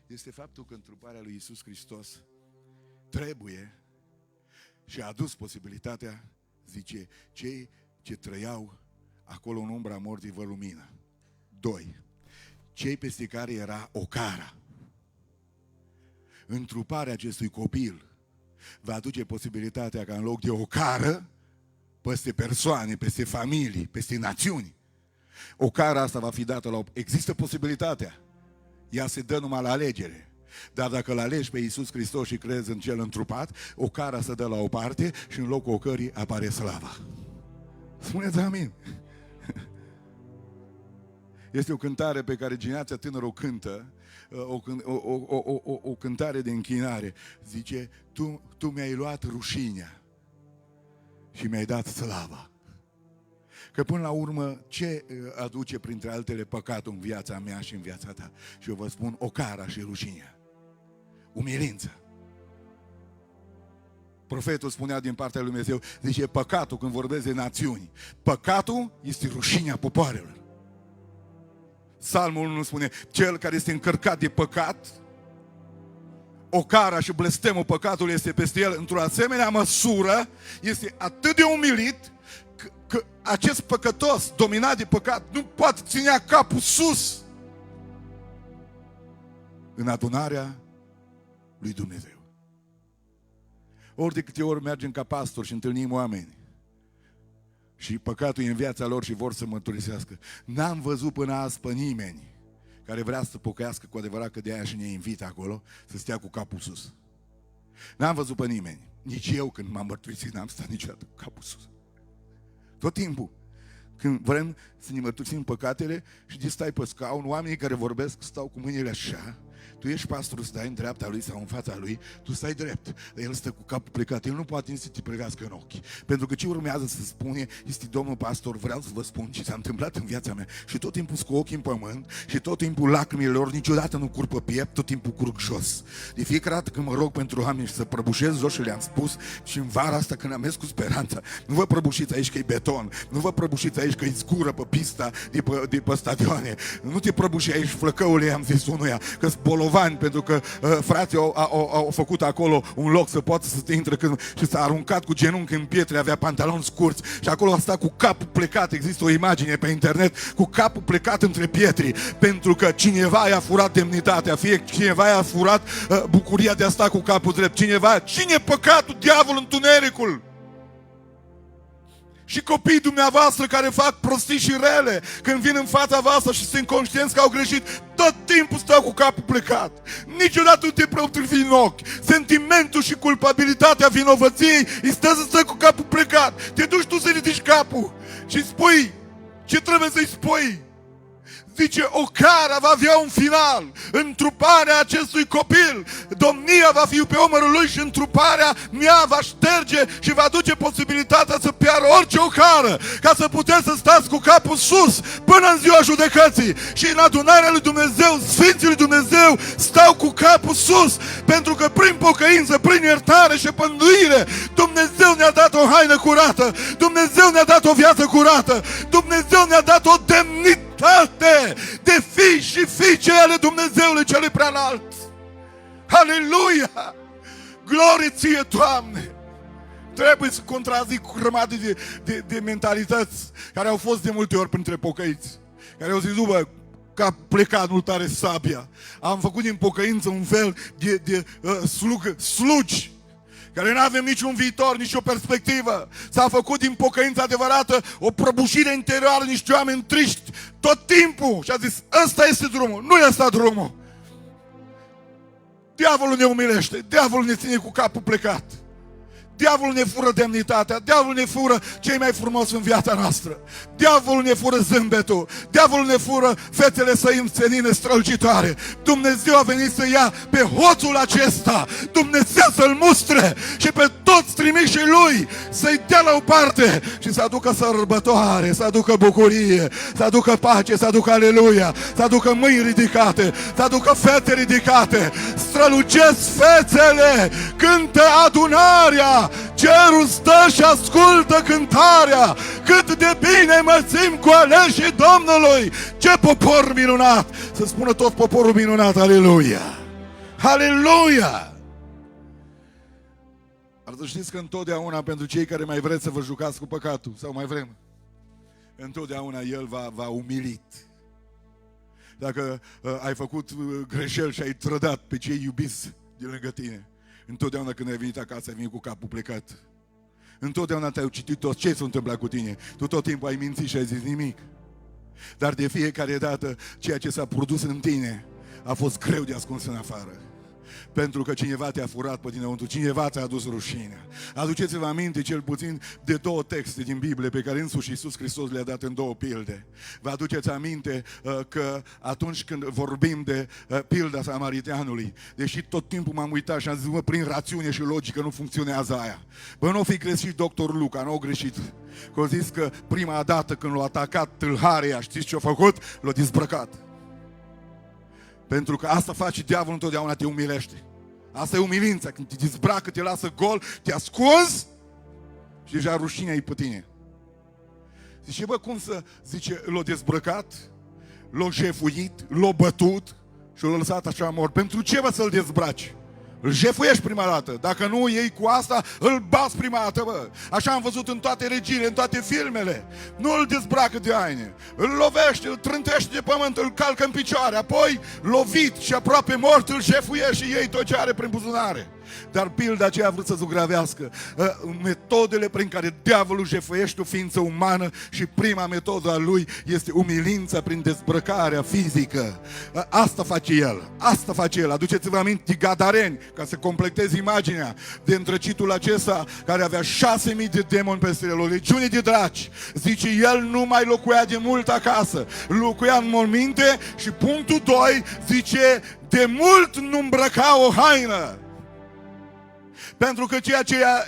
este faptul că întruparea lui Iisus Hristos trebuie și a adus posibilitatea, zice, cei ce trăiau acolo în umbra morții văd lumină. 2. Cei peste care era ocara. Întruparea acestui copil va aduce posibilitatea ca în loc de ocară, peste persoane, peste familii, peste națiuni, ocara asta va fi dată la... Există posibilitatea ea se dă numai la alegere. Dar dacă îl alegi pe Iisus Hristos și crezi în Cel întrupat, ocara se dă la o parte și în locul ocării apare slava. Spuneți amin. Este o cântare pe care generația tânără o cântă, o cântare de închinare. Zice, tu mi-ai luat rușinea și mi-ai dat slava. Că până la urmă, ce aduce printre altele păcatul în viața mea și în viața ta? Și eu vă spun, ocara și rușinea. Umilință. Profetul spunea din partea lui Dumnezeu, zice, păcatul, când vorbesc de națiuni, păcatul este rușinea popoarelor. Psalmul 1 spune, cel care este încărcat de păcat, ocara și blestemul păcatului este peste el într-o asemenea măsură, este atât de umilit, că acest păcătos, dominat de păcat, nu poate ținea capul sus în adunarea lui Dumnezeu. Ori de câte ori mergem ca pastori și întâlnim oameni și păcatul e în viața lor și vor să mărturisească, n-am văzut până azi pe nimeni care vrea să pocăiască cu adevărat, că de aia și ne invită acolo să stea cu capul sus. N-am văzut pe nimeni. Nici eu, când m-am mărturisit, n-am stat niciodată cu capul sus. Tot timpul, când vrem să ne mărturisim păcatele și de stai pe scaun, oamenii care vorbesc stau cu mâinile așa. Tu ești pastorul, stai în dreapta lui sau în fața lui, tu stai drept. El stă cu capul plecat, el nu poate nici să te privească în ochi. Pentru că ce urmează să spune este, domnul pastor, vreau să vă spun ce s-a întâmplat în viața mea. Și tot timpul cu ochii în pământ și tot timpul lacrimile lor niciodată nu curg pe piept, tot timpul curg jos. De fiecare dată când mă rog pentru oameni și să prăbușesc jos și le-am spus, și în vara asta când am mers cu speranța, nu vă prăbușiți aici că e beton, nu vă prăbușiți aici că e zgură pe pista de pe stadioane, nu te prăbuși aici flăcăule, am zis unuia, că-s bolovani, pentru că frații au făcut acolo un loc să poată să te intre și s-a aruncat cu genunchi în pietre, avea pantaloni scurți și acolo a stat cu capul plecat, există o imagine pe internet, cu capul plecat între pietri, pentru că cineva i-a furat demnitatea, fie cineva i-a furat bucuria de a sta cu capul drept, cine păcatul? Diavolul, întunericul. Și copiii dumneavoastră care fac prostii și rele, când vin în fața voastră și sunt conștienți că au greșit, tot timpul stau cu capul plecat. Niciodată nu te preocupi în ochi. Sentimentul și culpabilitatea vinovăției îi stă să stai cu capul plecat. Te duci tu să ridici capul și spui ce trebuie să-i spui. Zice, ocara va avea un final. Întruparea acestui copil, domnia va fi pe omărul lui și întruparea mea va șterge și va duce posibilitatea să piară orice ocară, ca să puteți să stați cu capul sus până în ziua judecății. Și în adunarea lui Dumnezeu, Sfinții lui Dumnezeu stau cu capul sus, pentru că prin pocăință, prin iertare și pânduire, Dumnezeu ne-a dat o haină curată, Dumnezeu ne-a dat o viață curată, Dumnezeu ne-a dat o demnitate de fii și fiice ale Dumnezeului celui preanalt. Aleluia! Glorie ție, Doamne! Trebuie să contrazic cu grămadă de mentalități care au fost de multe ori printre pocăiți, care au zis, după că a plecat nu tare sabia, am făcut din pocăință un fel de slugi care nu avem niciun viitor, nicio perspectivă. S-a făcut din pocăință adevărată o prăbușire interioară, niște oameni triști tot timpul. Și a zis, ăsta este drumul, nu e ăsta drumul. Diavolul ne umilește, diavolul ne ține cu capul plecat. Diavolul ne fură demnitatea, diavolul ne fură cei mai frumos în viața noastră. Diavolul ne fură zâmbetul, diavolul ne fură fețele senine strălucitoare. Dumnezeu a venit să ia pe hoțul acesta, Dumnezeu să-l mustre și pe toți trimișii lui să-i dea la o parte și să aducă sărbătoare, să aducă bucurie, să aducă pace, să aducă aleluia, să aducă mâini ridicate, să aducă fete ridicate. Strălucesc fețele, cântă adunarea, cerul stă și ascultă cântarea. Cât de bine mă simt cu aleșii Domnului. Ce popor minunat! Să spună tot poporul minunat, aleluia! Aleluia! Ar să știți că întotdeauna, pentru cei care mai vreți să vă jucați cu păcatul, sau mai vrem, întotdeauna El va umilit. Dacă ai făcut greșeli și ai trădat pe cei iubiți de lângă tine, întotdeauna când ai venit acasă, ai venit cu capul plecat. Întotdeauna te-ai citit tot ce s-a întâmplat cu tine. Tu tot timpul ai mințit și ai zis nimic. Dar de fiecare dată, ceea ce s-a produs în tine a fost greu de ascuns în afară. Pentru că cineva te-a furat pe dinăuntru, cineva ți-a adus rușinea. Aduceți-vă aminte cel puțin de 2 texte din Biblie pe care însuși Iisus Hristos le-a dat în 2 pilde. Vă aduceți aminte că atunci când vorbim de pilda samariteanului, deși tot timpul m-am uitat și am zis, prin rațiune și logică nu funcționează aia. Bă, nu fi greșit doctor Luca, nu au greșit. Că au zis că prima dată când l-a atacat tâlharea, știți ce a făcut? L-a dezbrăcat. Pentru că asta face diavolul, întotdeauna te umilește. Asta e umilința, când te dezbracă, te lasă gol, te ascunzi și deja rușinea e pe tine. Zice, bă, cum să, zice, l-a dezbrăcat, l-a jefuit, l-a bătut și l-a lăsat așa mort. Pentru ce, bă, să-l dezbraci? Îl jefuiești prima dată. Dacă nu iei cu asta, îl bați prima dată, bă. Așa am văzut în toate regiile, în toate filmele. Nu îl dezbracă de haine. Îl lovește, îl trântește de pământ, îl calcă în picioare. Apoi, lovit și aproape mort, îl jefuiești și iei tot ce are prin buzunare. Dar pilda aceea a vrut să zugravească metodele prin care diavolul jefuiește o ființă umană și prima metodă a lui este umilința prin dezbrăcarea fizică. Asta face el. Asta face el. Aduceți-vă aminte Gadareni, ca să completezi imaginea de îndrăcitul acesta care avea 6.000 de demoni peste el, o legiune de draci. Zice, el nu mai locuia de mult acasă. Locuia în morminte și punctul 2 zice, de mult nu îmbrăca o haină. Pentru că ceea ce i-a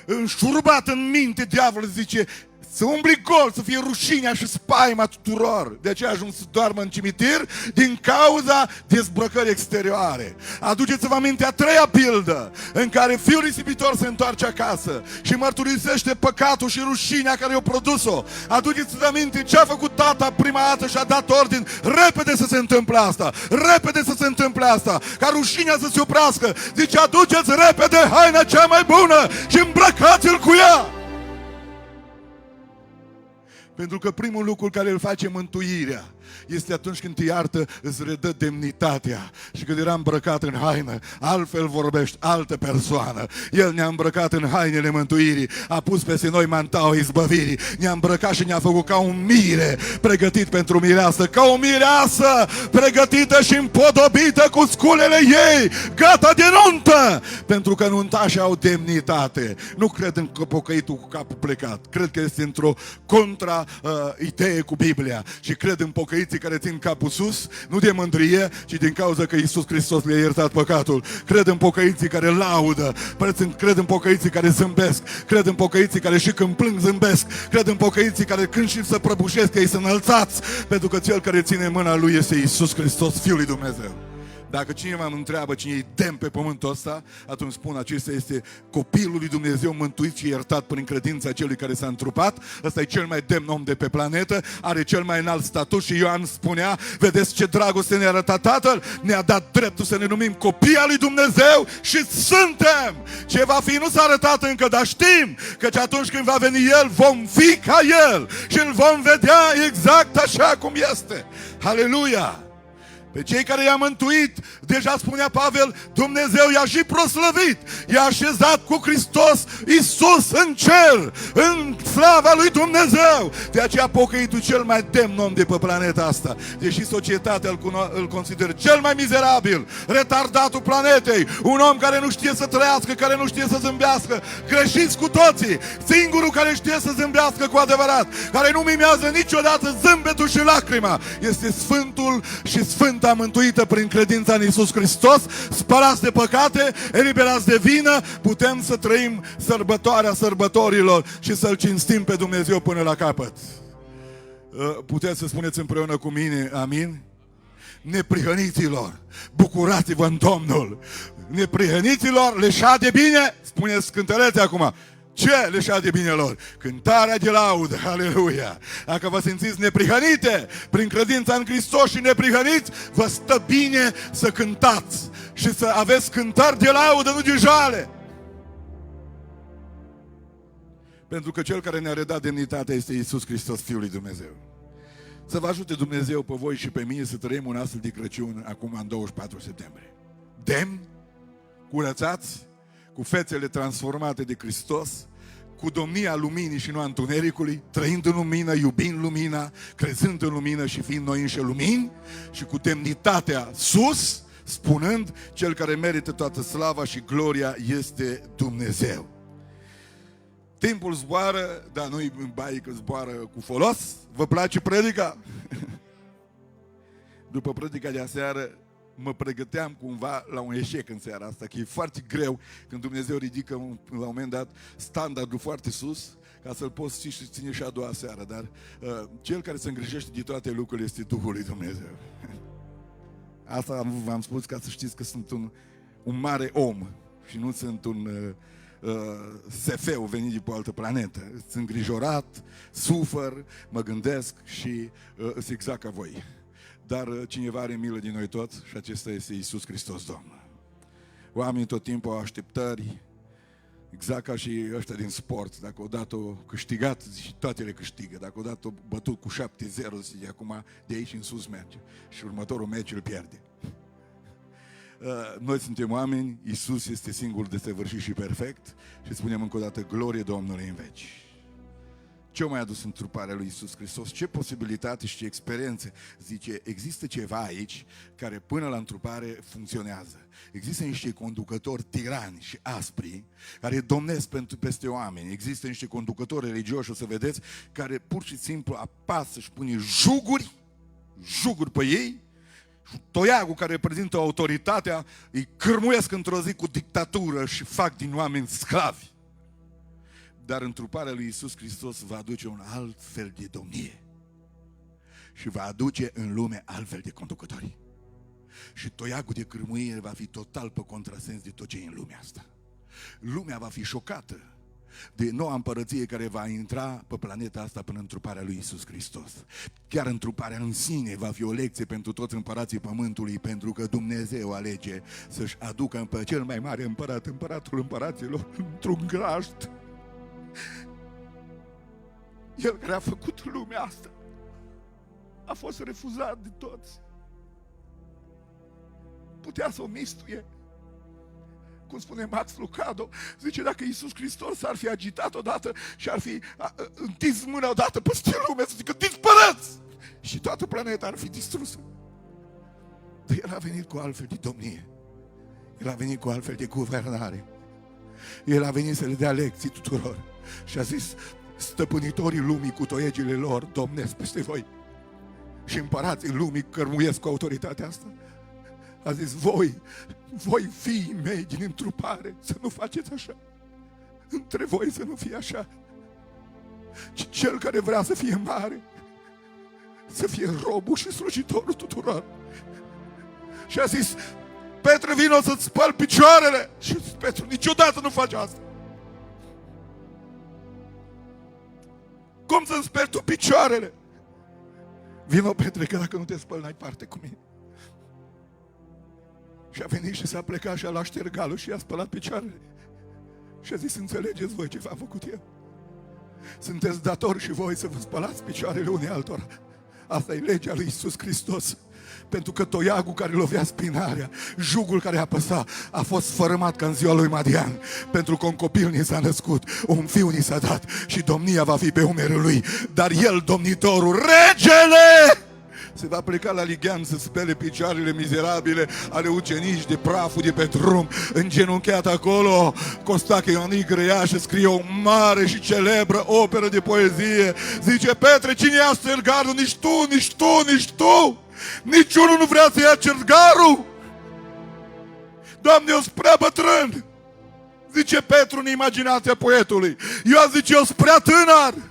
înșurbat în minte, diavolul zice, să umbli gol, să fie rușinea și spaima tuturor. De aceea a ajuns să doarmă în cimitir din cauza dezbrăcării exterioare. Aduceți-vă aminte a 3-a pildă în care fiul risipitor se întoarce acasă și mărturisește păcatul și rușinea care i-a produs-o. Aduceți-vă aminte ce a făcut tata prima dată și a dat ordin, repede să se întâmple asta, repede să se întâmple asta, ca rușinea să se oprească. Zice, aduceți repede haina cea mai bună și îmbrăcați-l cu ea. Pentru că primul lucru care îl face mântuirea este atunci când te iartă, îți redă demnitatea. Și când era îmbrăcat în haină, altfel vorbești, altă persoană. El ne-a îmbrăcat în hainele mântuirii, a pus peste noi mantaua izbăvirii, ne-a îmbrăcat și ne-a făcut ca un mire pregătit pentru mireasă, ca o mireasă pregătită și împodobită cu sculele ei, gata de nuntă. Pentru că nuntașii au demnitate. Nu cred în pocăitul cu capul plecat. Cred că este într-o idee cu Biblia și cred în pocăiții care țin capul sus, nu de mândrie, ci din cauza că Iisus Hristos le-a iertat păcatul. Cred în pocăiții care laudă, cred în pocăiții care zâmbesc, cred în pocăiții care și când plâng zâmbesc, cred în pocăiții care când și să prăbușesc ei sunt înălțați, pentru că cel care ține mâna lui este Iisus Hristos, Fiul lui Dumnezeu. Dacă cineva mă întreabă cine e demn pe pământul ăsta, atunci spun, acesta este copilul lui Dumnezeu mântuit și iertat prin credința celui care s-a întrupat. Ăsta e cel mai demn om de pe planetă, are cel mai înalt statut și Ioan spunea, vedeți ce dragoste ne-a arătat Tatăl? Ne-a dat dreptul să ne numim copii al lui Dumnezeu și suntem! Ce va fi nu s-a arătat încă, dar știm că atunci când va veni El, vom fi ca El și îl vom vedea exact așa cum este. Haleluia! Pe cei care i-a mântuit, deja spunea Pavel, Dumnezeu i-a și proslăvit, i-a așezat cu Hristos Iisus în cer, în slava lui Dumnezeu. De aceea pocăitul cel mai demn om de pe planeta asta, deși societatea îl consideră cel mai mizerabil, retardatul planetei, un om care nu știe să trăiască, care nu știe să zâmbească, greșiți cu toții, singurul care știe să zâmbească cu adevărat, care nu mimează niciodată zâmbetul și lacrima, este Sfântul și Sfânta mântuită prin credința în Iisus Hristos, spălați de păcate, eliberați de vină, putem să trăim sărbătoarea sărbătorilor și să-L cinstim pe Dumnezeu până la capăt. Puteți să spuneți împreună cu mine, amin? Neprihăniților, bucurați-vă în Domnul! Neprihăniților, le șade bine? Spuneți cântăreți acum. Ce le șade bine lor? Cântarea de laudă, aleluia! Dacă vă simțiți neprihănite prin credința în Hristos și neprihăniți, vă stă bine să cântați și să aveți cântări de laudă, nu de jale. Pentru că Cel care ne-a redat demnitatea este Iisus Hristos, Fiul lui Dumnezeu. Să vă ajute Dumnezeu pe voi și pe mine să trăim un astfel de Crăciun acum în 24 septembrie. Demn, curățați, cu fețele transformate de Hristos, cu domnia luminii și nu a întunericului, trăind în lumină, iubind lumina, crezând în lumină și fiind noi înșe lumini, și cu demnitatea sus, spunând, cel care merită toată slava și gloria este Dumnezeu. Timpul zboară, dar nu-i în baie că zboară cu folos. Vă place predica? După predica de aseară, mă pregăteam cumva la un eșec în seara asta, că e foarte greu când Dumnezeu ridică la un moment dat standardul foarte sus, ca să-l poți și ține și a doua seară. Dar cel care se îngrijește de toate lucrurile este Duhul lui Dumnezeu. Asta v-am spus ca să știți că sunt un mare om și nu sunt un sefeu venit de pe o altă planetă. Sunt îngrijorat, sufăr, mă gândesc și sunt exact ca voi. Dar cineva are milă din noi toți și acesta este Iisus Hristos, Domnul. Oamenii tot timpul au așteptări, exact ca și ăștia din sport. Dacă odată o câștigat, și toate le câștigă. Dacă odată o bătut cu 7-0, zice, acum de aici în sus merge. Și următorul meci îl pierde. Noi suntem oameni, Iisus este singurul desăvârșit și perfect și spunem încă o dată, glorie Domnului în veci. Ce-a mai adus întruparea lui Iisus Hristos? Ce posibilitate și ce experiențe? Zice, există ceva aici care până la întrupare funcționează. Există niște conducători tirani și aspri care domnesc peste oameni. Există niște conducători religioși, o să vedeți, care pur și simplu apasă și pune juguri pe ei. Toiagul care reprezintă autoritatea îi cârmuiesc într-o zi cu dictatură și fac din oameni sclavi. Dar întruparea lui Iisus Hristos va aduce un alt fel de domnie și va aduce în lume altfel de conducători. Și toiagul de cârmuire va fi total pe contrasens de tot ce e în lumea asta. Lumea va fi șocată de noua împărăție care va intra pe planeta asta până întruparea lui Iisus Hristos. Chiar întruparea în sine va fi o lecție pentru toți împărații pământului, pentru că Dumnezeu alege să-și aducă pe cel mai mare împărat, împăratul împăraților, într-un grajd. El care a făcut lumea asta a fost refuzat de toți. Putea să o mistuie. Cum spune Max Lucado, zice, dacă Iisus Hristos ar fi agitat odată și ar fi întins mâna odată peste lume să zică, dispărăți! Și toată planeta ar fi distrusă. Dar El a venit cu altfel de domnie. El a venit cu altfel de guvernare. El a venit să le dea lecții tuturor. Și a zis, stăpânitorii lumii cu toiegile lor domnesc peste voi. Și împărații lumii cărmuiesc cu autoritatea asta. A zis, voi fiii mei din întrupare, să nu faceți așa. Între voi să nu fie așa. Ci cel care vrea să fie mare, să fie robul și slujitorul tuturor. Și a zis, Petre, vino să-ți spăl picioarele. Și a zis, Petru, niciodată nu faci asta. Cum să-mi speli tu picioarele? Vino, Petre, că dacă nu te spăl, n-ai parte cu mine. Și a venit și s-a plecat și a luat ștergalul și i-a spălat picioarele. Și a zis, înțelegeți voi ce v-am făcut eu? Sunteți datori și voi să vă spălați picioarele unei altora. Asta e legea lui Iisus Hristos. Pentru că toiagul care lovea spinarea, jugul care apăsa, a fost sfărâmat ca în ziua lui Madian. Pentru că un copil ni s-a născut, un fiu ni s-a dat și domnia va fi pe umerul lui. Dar el, domnitorul, regele, se va pleca la Lighean să spele picioarele mizerabile ale ucenici de praful de pe drum, îngenunchiat acolo. Costache Ioanic Grea și scrie o mare și celebră operă de poezie. Zice, Petre, cine ia cergarul? Nici tu, nici tu, nici tu. Niciunul nu vrea să ia cergarul. Doamne, eu sunt prea bătrân. Zice Petru în imaginația poetului. Eu zice, eu sunt prea tânăr.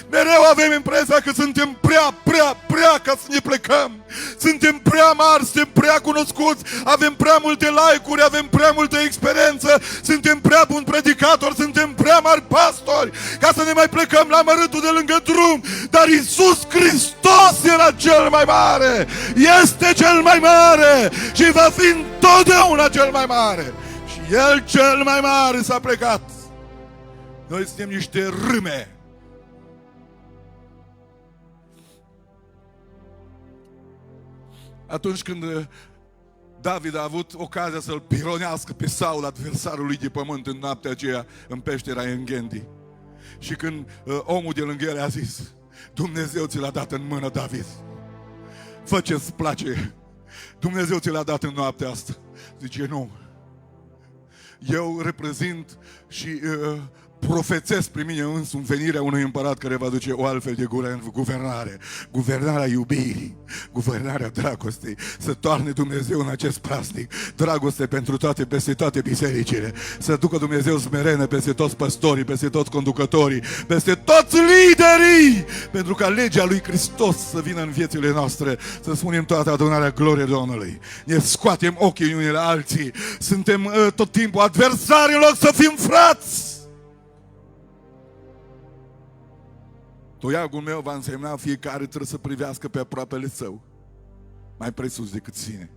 Mereu avem impresia că suntem prea ca să ne plecăm. Suntem prea mari, suntem prea cunoscuți, avem prea multe like-uri, avem prea multă experiență, suntem prea buni predicatori, suntem prea mari pastori ca să ne mai plecăm la mărâtul de lângă drum. Dar Iisus Hristos era cel mai mare, este cel mai mare și va fi întotdeauna cel mai mare. Și El cel mai mare s-a plecat. Noi suntem niște râme. Atunci când David a avut ocazia să-l pironească pe Saul, adversarul lui de pământ, în noaptea aceea, în peștera Engedi. Și când omul de lângă el a zis: Dumnezeu ți l-a dat în mână, David, fă ce-ți place, Dumnezeu ți l-a dat în noaptea asta. Zice: nu, eu reprezint și profețesc prin mine însumi venirea unui împărat care va duce o altfel de guvernare. Guvernarea iubirii, guvernarea dragostei. Să toarne Dumnezeu în acest praznic dragoste pentru toate, peste toate bisericile. Să ducă Dumnezeu smerenie peste toți păstorii, peste toți conducătorii, peste toți liderii, pentru ca legea lui Hristos să vină în viețile noastre. Să spunem toată adunarea: glorie Domnului. Ne scoatem ochii unii la alții. Suntem tot timpul adversari în loc să fim frați. Toiagul meu va însemna: fiecare trebuie să privească pe aproapele său mai presus decât sine.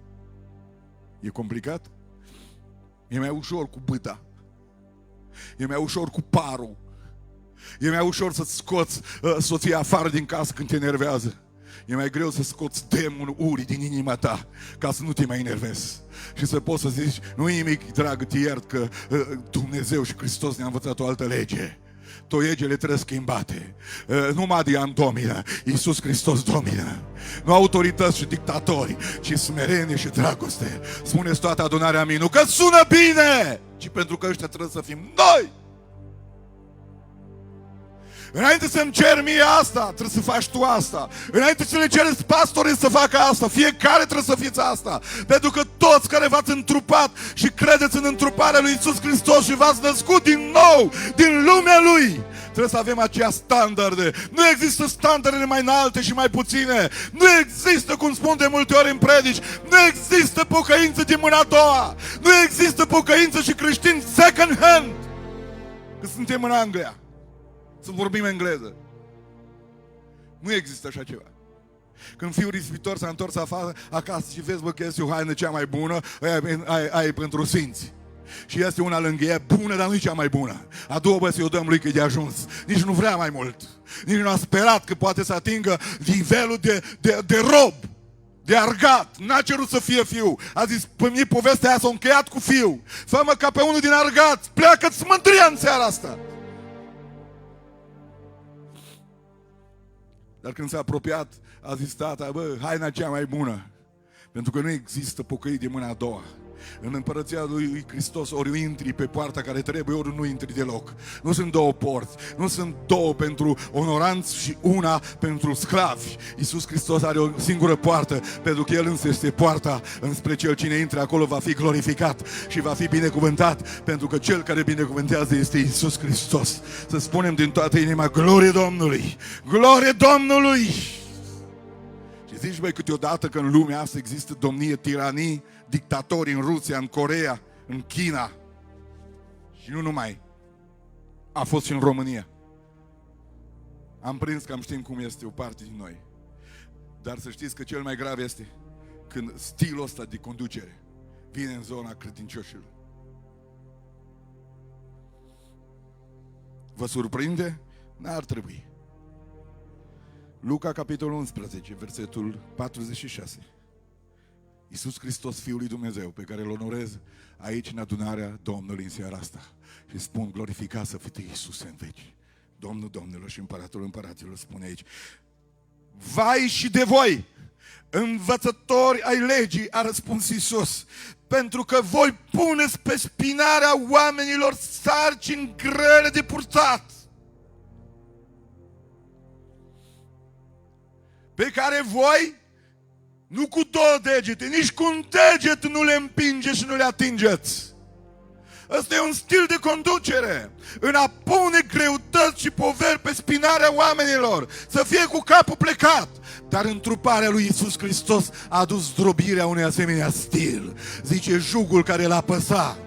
E complicat? E mai ușor cu bâta. E mai ușor cu parul. E mai ușor să-ți scoți soția afară din casă când te enervează. E mai greu să scoți demonul urii din inima ta ca să nu te mai enervezi. Și să poți să zici: nu e nimic, dragă, te iert că Dumnezeu și Hristos ne-a învățat o altă lege. Toiegele trebuie schimbate. Nu Madian domină, Iisus Hristos domină. Nu autorități și dictatori, ci smerenie și dragoste. Spuneți toată adunarea: amin. Nu că sună bine, ci pentru că ăștia trebuie să fim noi. Înainte să-mi cer mie asta, trebuie să faci tu asta. Înainte să le cereți pastorii să facă asta, fiecare trebuie să fiți asta. Pentru că toți care v-ați întrupat și credeți în întruparea lui Iisus Hristos și v-ați născut din nou din lumea Lui, trebuie să avem aceea standarde. Nu există standardele mai înalte și mai puține. Nu există, cum spun de multe ori în predici, nu există pocăință de mâna a doua. Nu există pocăință și creștini second hand. Că suntem în Anglia să vorbim engleză. Nu există așa ceva. Când fiul risipitor s-a întors acasă și vezi: bă, că este o haină cea mai bună, aia e pentru sfinți. Și este una lângă ea bună, dar nu e cea mai bună. A doua, bă, să-i o dăm lui că e de ajuns. Nici nu vrea mai mult. Nici nu a sperat că poate să atingă nivelul de rob, de argat. N-a cerut să fie fiu. A zis: pe mine povestea aia s-a încheiat cu fiu. Fă-mă ca pe unul din argați. Pleacă-ți mândria în seara asta. Dar când s-a apropiat, a zis tata: bă, haina cea mai bună. Pentru că nu există pocăit de mâna a doua. În împărăția lui Hristos, ori intri pe poarta care trebuie, ori nu intri deloc. Nu sunt două porți, nu sunt două pentru onoranți și una pentru sclavi. Iisus Hristos are o singură poartă, pentru că El însă este poarta înspre cel cine intră acolo va fi glorificat și va fi binecuvântat, pentru că Cel care binecuvântează este Iisus Hristos. Să spunem din toată inima: glorie Domnului! Glorie Domnului! Și zici: băi, câteodată că în lumea asta există domnie, tiranii, dictatori în Rusia, în Coreea, în China și nu numai. A fost și în România. Am prins că știm cum este o parte din noi. Dar să știți că cel mai grav este când stilul ăsta de conducere vine în zona credincioșilor. Vă surprinde? N-ar trebui. Luca, capitolul 11, versetul 46. Iisus Hristos, Fiul lui Dumnezeu, pe care îl onorez aici în adunarea Domnului în seara asta. Și spun: glorificat să fii Iisuse în veci. Domnul Domnilor și Împăratul Împăraților spune aici: vai și de voi, învățători ai legii, a răspuns Iisus, pentru că voi puneți pe spinarea oamenilor sarcini grele de purtat, pe care voi nu cu două degete, nici cu un deget nu le împingeți și nu le atingeți. Ăsta e un stil de conducere, în a pune greutăți și poveri pe spinarea oamenilor, să fie cu capul plecat. Dar întruparea lui Iisus Hristos a adus zdrobirea unui asemenea stil. Zice: jugul care l-a apăsat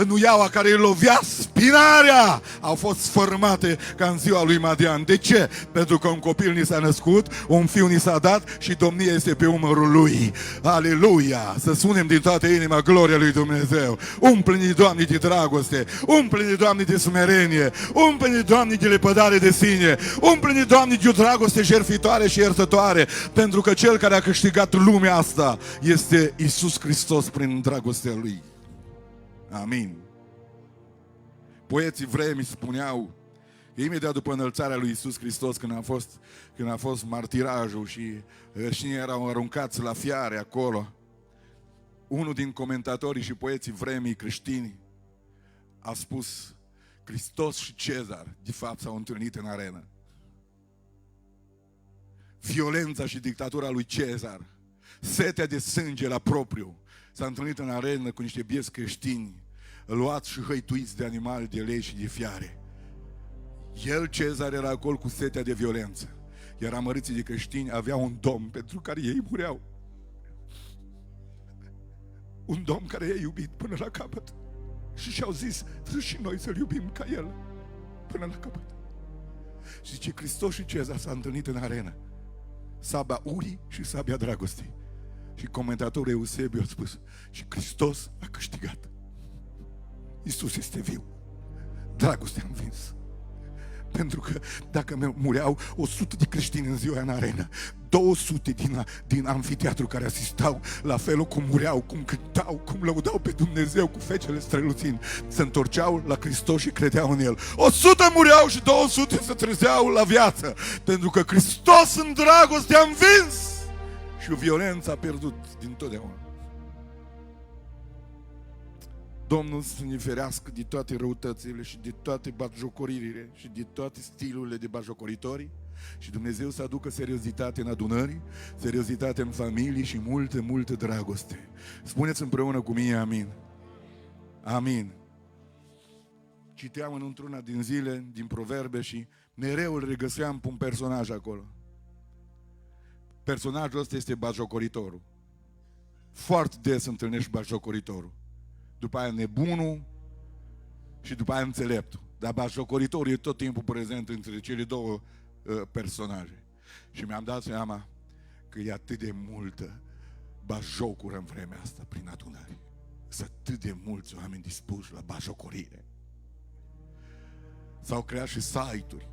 Nuiaua care îi lovea spinarea au fost sfărâmate ca în ziua lui Madian. De ce? Pentru că un copil ni s-a născut, un fiu ni s-a dat și domnia este pe umărul lui. Aleluia! Să spunem din toată inima gloria lui Dumnezeu. Umple-ne, Doamne, de dragoste, umple-ne, Doamne, de smerenie, umple-ne, Doamne, de lepădare de sine, umple-ne, Doamne, de o dragoste jertfitoare și iertătoare, pentru că Cel care a câștigat lumea asta este Iisus Hristos prin dragostea Lui. Amin. Poeții vremii spuneau, imediat după înălțarea lui Iisus Hristos, când a fost martirajul și cine erau aruncați la fiare acolo, unul din comentatorii și poeții vremii creștini a spus: Hristos și Cezar de fapt s-au întâlnit în arenă. Violența și dictatura lui Cezar, setea de sânge la propriu, s-a întâlnit în arenă cu niște bieți creștini, luați și hăituiți de animale, de lei și de fiare. El, Cezar, era acolo cu setea de violență, iar amărâții de creștini aveau un domn pentru care ei mureau. Un domn care i-a iubit până la capăt și și-au zis și noi să-l iubim ca el până la capăt. Și zice, Hristos și Cezar s-a întâlnit în arenă, sabia urii și sabia dragostei. Și comentatorul Eusebiu a spus, și Hristos a câștigat. Iisus este viu. Dragostea a învins. Pentru că dacă mureau 100 de creștini în ziua în arenă, 200 din amfiteatru care asistau la felul cum mureau, cum cântau, cum lăudau pe Dumnezeu cu fecele străluțind, se întorceau la Hristos și credeau în El. 100 mureau și 200 se trezeau la viață, pentru că Hristos în dragoste a învins și violența a pierdut din totdeauna. Domnul să ne ferească de toate răutățile și de toate batjocoririle și de toate stilurile de batjocoritori și Dumnezeu să aducă seriozitate în adunări, seriozitate în familii și multă, multă dragoste. Spuneți împreună cu mine amin. Amin. Citeam într-una din zile, din Proverbe și mereu îl regăseam pe un personaj acolo. Personajul ăsta este batjocoritorul. Foarte des întâlnești batjocoritorul. După aia nebunul și după aia înțeleptul. Dar batjocoritorul e tot timpul prezent între cele două personaje. Și mi-am dat seama că e atât de multă batjocură în vremea asta prin adunări. Sunt atât de mulți oameni dispuși la batjocorire. S-au creat și site-uri.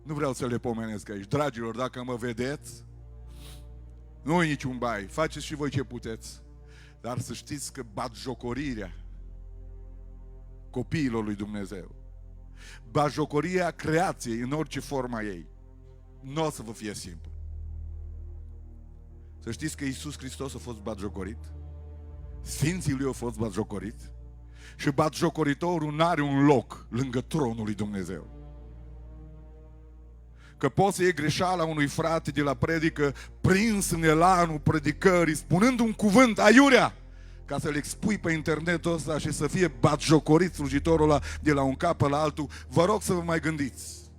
Nu vreau să le pomenesc aici. Dragilor, dacă mă vedeți, nu e niciun bai. Faceți și voi ce puteți. Dar să știți că batjocorirea copiilor lui Dumnezeu, batjocorirea creației în orice forma ei, nu o să vă fie simplu. Să știți că Iisus Hristos a fost batjocorit, Sfinții Lui au fost batjocoriți și batjocoritorul n-are un loc lângă tronul lui Dumnezeu. Că poți să iei greșeala unui frate de la predică, prins în elanul predicării, spunând un cuvânt aiurea, ca să-l expui pe internetul ăsta și să fie batjocorit slujitorul ăla de la un cap la altul. Vă rog să vă mai gândiți.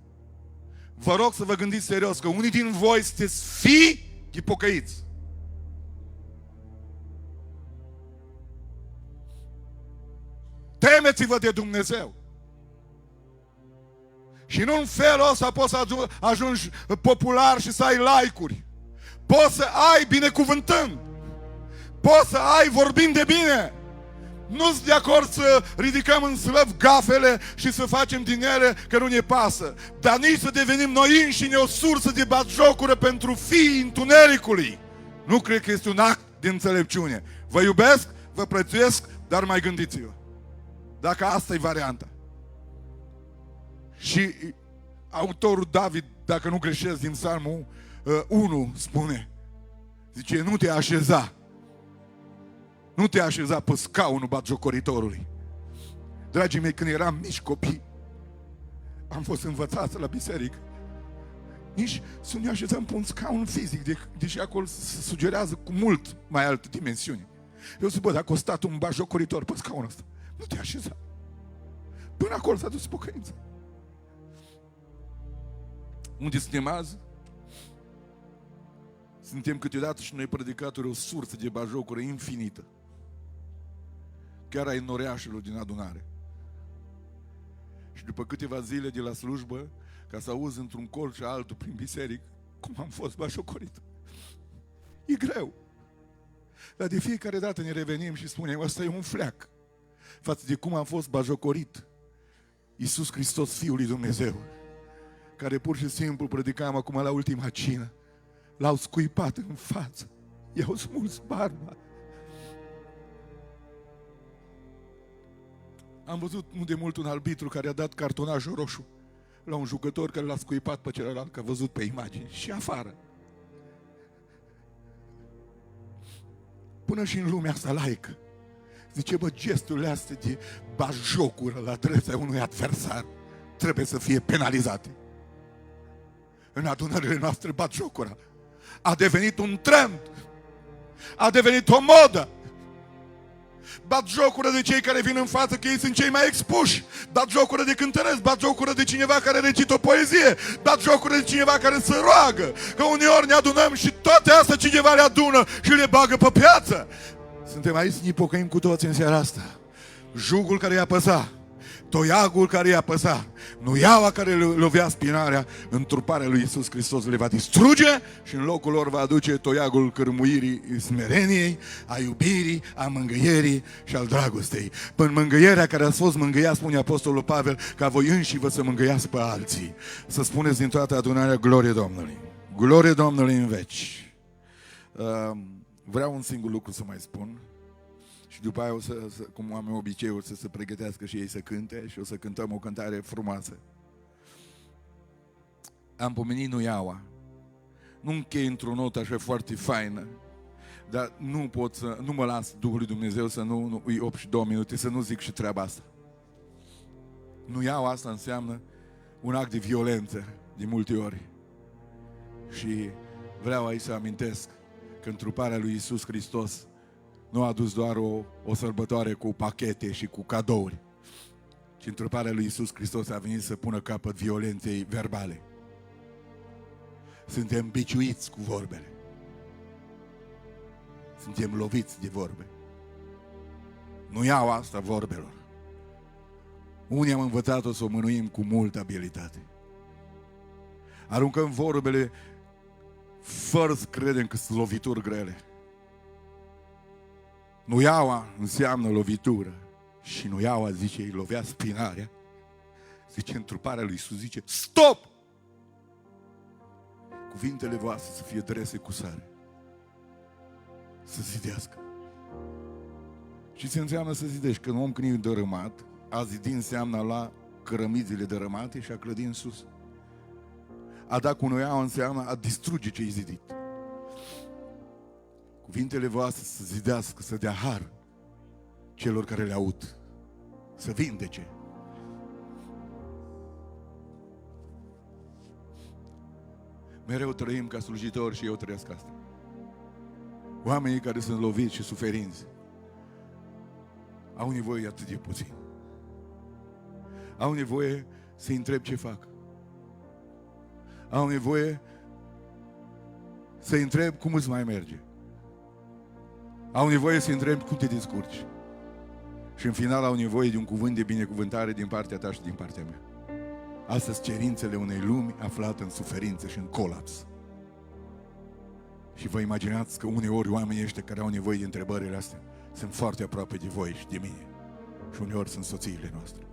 Vă rog să vă gândiți serios că unii din voi sunteți fii de pocăiți. Temeți-vă de Dumnezeu. Și nu în felul ăsta poți să ajungi popular și să ai like-uri. Poți să ai binecuvântând. Poți să ai vorbind de bine. Nu-s de acord să ridicăm în slăv gafele și să facem din ele că nu ne pasă. Dar nici să devenim noi înșine o sursă de batjocură pentru fiii întunericului. Nu cred că este un act de înțelepciune. Vă iubesc, vă prețuiesc, dar mai gândiți-vă. Dacă asta e varianta. Și autorul David, dacă nu greșesc, din Psalmul 1 spune, zice, nu te așeza. Nu te așeza pe scaunul batjocoritorului. Dragii mei, când eram mici copii, am fost învățați la biserică. Nici să ne așezăm pe un scaun fizic, deși acolo se sugerează cu mult mai altă dimensiune. Eu zic, bă, dacă a stat un batjocoritor pe scaunul ăsta, nu te așeza. Până acolo s-a dus pocăința. Unde suntem azi? Suntem câteodată și noi predicatori o sursă de batjocură infinită. chiar ai noreașilor din adunare. Și după câteva zile de la slujbă, ca să auzi într-un colț și altul prin biserică cum am fost bajocorit. E greu. Dar de fiecare dată ne revenim și spunem, ăsta e un fleac față de cum am fost bajocorit. Iisus Hristos, Fiul lui Dumnezeu, care pur și simplu predicam acum la ultima cină, l-au scuipat în față, i-au smuls barba. Am văzut nu de mult un arbitru care a dat cartonajul roșu la un jucător care l-a scuipat pe celălalt, că a văzut pe imagini, și afară. Până și în lumea asta laică, zice, bă, gesturile astea de bajocură la adresa unui adversar trebuie să fie penalizate. În adunările noastre batjocura a devenit un trend, a devenit o modă. Batjocură de cei care vin în față, că ei sunt cei mai expuși. Batjocură de cântăresc, batjocură de cineva care recită o poezie, batjocură de cineva care se roagă. Că uneori ne adunăm și toate astea cineva le adună și le bagă pe piață. Suntem aici să ne pocăim cu toți în seara asta. Jugul care i-a păsat, toiagul care i-a păsat, nuiaua care le lovea spinarea, întruparea lui Iisus Hristos le va distruge și în locul lor va aduce toiagul cărmuirii smereniei, a iubirii, a mângâierii și al dragostei. Până mângâierea care a fost mângâiat, spune Apostolul Pavel, ca voi înși vă să mângâiați pe alții. Să spuneți din toată adunarea, glorie Domnului. Glorie Domnului în veci. Vreau un singur lucru să mai spun. Și după aia, cum am obiceiul, să se pregătească și ei să cânte și o să cântăm o cântare frumoasă. Am pomenit nuiaua. Nu închei într-o notă așa foarte faină, dar nu mă las Duhul lui Dumnezeu să nu 8 și 2 minute, să nu zic și treaba asta. Nuiaua asta înseamnă un act de violență, de multe ori. Și vreau aici să amintesc că întruparea lui Iisus Hristos nu a adus doar o sărbătoare cu pachete și cu cadouri, ci întruparea lui Iisus Hristos a venit să pună capăt violenței verbale. Suntem biciuiți cu vorbele. Suntem loviți de vorbe. Nu iau asta vorbelor. Unii am învățat-o să o mânuim cu multă abilitate. Aruncăm vorbele fără să credem că sunt lovituri grele. Nuiaua înseamnă lovitură. Și nuiaua, zice, îi lovea spinarea. Zice, întruparea lui Iisus, zice, stop! Cuvintele voastre să fie drese cu sare. Să zidească. Și ce înseamnă să zidești? Când un om, când e dărâmat, a zidi înseamnă a lua cărămizile dărâmate și a clădi în sus. A da cu nuiaua înseamnă a distruge ce-i zidit. Cuvintele voastre să zidească, să dea har celor care le aud, să vindece. Mereu trăim ca slujitori și eu trăiesc asta. Oamenii care sunt loviți și suferinți au nevoie atât de puțin. Au nevoie să-i întreb ce fac. Au nevoie să-i întreb cum îți mai merge. Au nevoie să-i întreb cum te descurci. Și în final au nevoie de un cuvânt de binecuvântare din partea ta și din partea mea. Astea sunt cerințele unei lumi aflate în suferință și în colaps. Și vă imaginați că uneori oamenii ăștia care au nevoie de întrebările astea sunt foarte aproape de voi și de mine. Și uneori sunt soțiile noastre.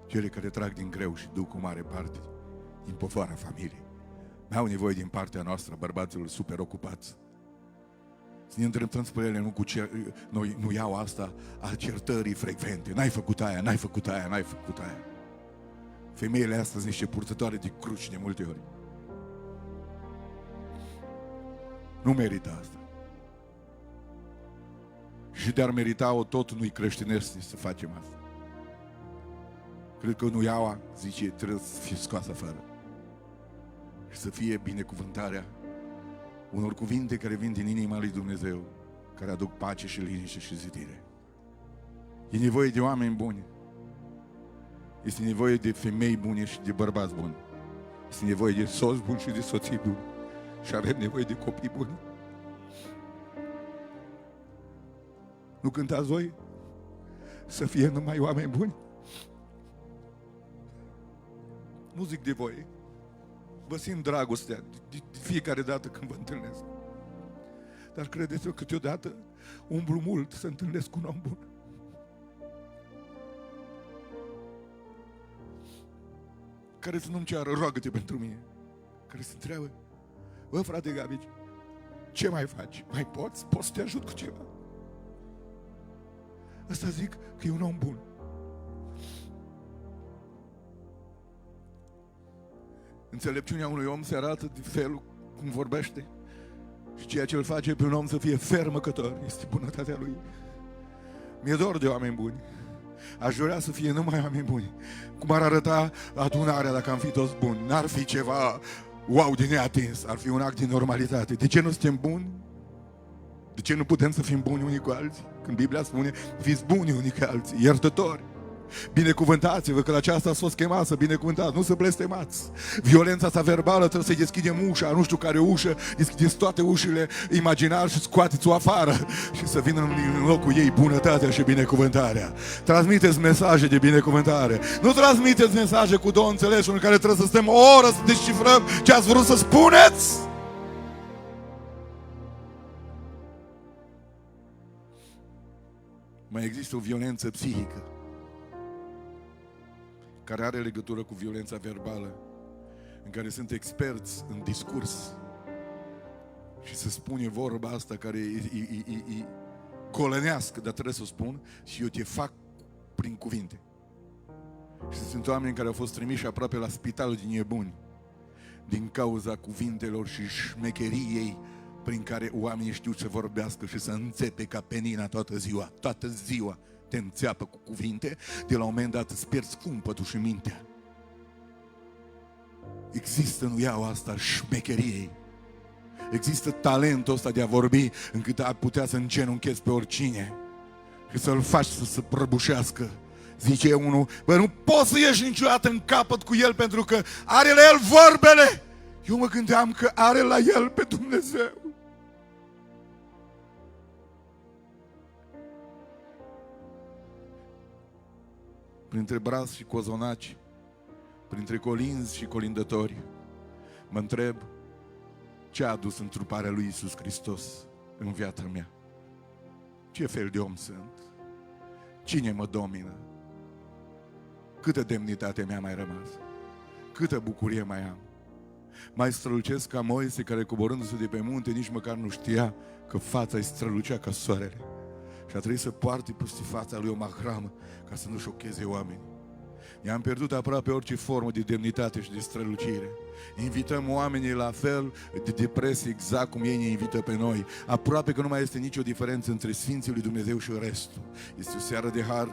Cele care trag din greu și duc cu mare parte din povara familiei. N-au nevoie din partea noastră, bărbaților super ocupați. Să ne îndreptăm spre ele, nu iau asta a certării frecvente. N-ai făcut aia, n-ai făcut aia, n-ai făcut aia. Femeile astea sunt niște purtătoare de cruci de multe ori. Nu merită asta. Și de-ar merita-o, tot nu-i creștinește să facem asta. Cred că nuiaua, zice, trebuie să fie scoasă afară. Și să fie binecuvântarea unor cuvinte care vin din inima lui Dumnezeu, care aduc pace și liniște și zidire. E nevoie de oameni buni. Este nevoie de femei bune și de bărbați buni. Este nevoie de soți buni și de soții buni. Și avem nevoie de copii buni. Nu cântați voi? să fie numai oameni buni. Nu zic de voi, vă simt dragostea de fiecare dată când vă întâlnesc. Dar credeți-mă, câteodată umblu mult să întâlnesc un om bun. Care să nu-mi ceară, roagă-te pentru mine. Care să întreabă, bă, frate Gabi, ce mai faci? Mai poți? Poți să te ajut cu ceva? Asta zic că e un om bun. Înțelepciunea unui om se arată de felul cum vorbește. Și ceea ce îl face pe un om să fie fermăcător este bunătatea lui. Mi-e dor de oameni buni. Aș vrea să fie numai oameni buni. Cum ar arăta adunarea dacă am fi toți buni? N-ar fi ceva wow de neatins, ar fi un act de normalitate. De ce nu suntem buni? De ce nu putem să fim buni unii cu alții? Când Biblia spune, fiți buni unii cu alții, iertători. Binecuvântați-vă, că la aceasta ați fost chemați să binecuvântați, nu să blestemați. Violența asta verbală trebuie să-i deschidem ușa, nu știu care ușă, deschideți toate ușile imaginar și scoateți-o afară și să vină în locul ei bunătatea și binecuvântarea. Transmiteți mesaje de binecuvântare. Nu transmiteți mesaje cu două înțelesuri în care trebuie să stăm o oră să descifrăm ce ați vrut să spuneți. Mai există o violență psihică care are legătură cu violența verbală, în care sunt experți în discurs și se spune vorba asta care e golănească, dar trebuie să o spun, și eu te fac prin cuvinte. Și sunt oameni care au fost trimiși aproape la spitalul din nebuni din cauza cuvintelor și șmecheriei prin care oamenii știu să vorbească și să înțepe ca penina toată ziua. Toată ziua te înțeapă cu cuvinte, de la un moment dat îți pierzi cumpătul și mintea. Există în iau asta șmecheriei. Există talentul ăsta de a vorbi încât ar putea să îngenunchezi pe oricine și să-l faci să se prăbușească. Zice unul, bă, nu poți să ieși niciodată în capăt cu el pentru că are la el vorbele. Eu mă gândeam că are la el pe Dumnezeu. Printre brazi și cozonaci, printre colinzi și colindători, mă întreb ce a adus întruparea lui Iisus Hristos în viața mea. Ce fel de om sunt? Cine mă domină? Câtă demnitate mi-a mai rămas? Câtă bucurie mai am? Mai strălucesc ca Moise, care coborându-se de pe munte nici măcar nu știa că fața îi strălucea ca soarele și a trebuit să poarte peste fața lui o mahramă ca să nu șocheze oamenii. I-am pierdut aproape orice formă de demnitate și de strălucire. Invităm oamenii la fel de depresie exact cum ei ne invită pe noi. Aproape că nu mai este nicio diferență între Sfinții lui Dumnezeu și restul. Este o seară de har.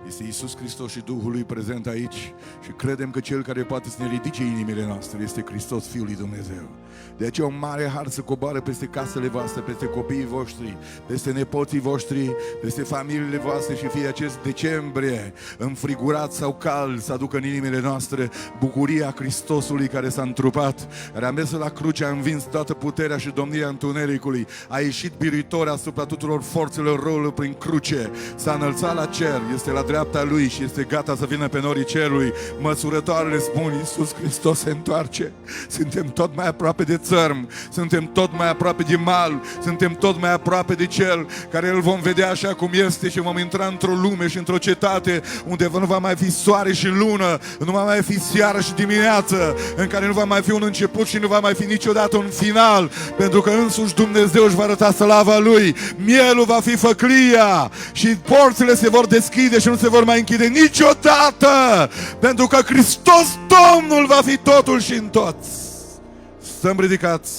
Este Iisus Hristos și Duhul lui prezent aici și credem că Cel care poate să ne ridice inimile noastre este Hristos, Fiul lui Dumnezeu. De aceea un mare har să coboare peste casele voastre, peste copiii voștri, peste nepoții voștri, peste familiile voastre și fie acest decembrie înfrigurat sau cald să aducă în inimile noastre bucuria Hristosului care s-a întrupat, care a mers la cruce, a învins toată puterea și domnia întunericului, a ieșit biruitor asupra tuturor forțelor răului prin cruce, s-a înălțat la cer, este la dreapta Lui și este gata să vină pe norii cerului. Măsurătoarele spun, Iisus Hristos se întoarce. Suntem tot mai aproape de țărm, suntem tot mai aproape de mal, suntem tot mai aproape de Cel care îl vom vedea așa cum este și vom intra într-o lume și într-o cetate unde nu va mai fi soare și lună, nu va mai fi seară și dimineață, în care nu va mai fi un început și nu va mai fi niciodată un final, pentru că însuși Dumnezeu își va arăta slava Lui, mielul va fi făclia și porțile se vor deschide și nu se vor mai închide niciodată, pentru că Hristos Domnul va fi totul și în toți. Stăm ridicați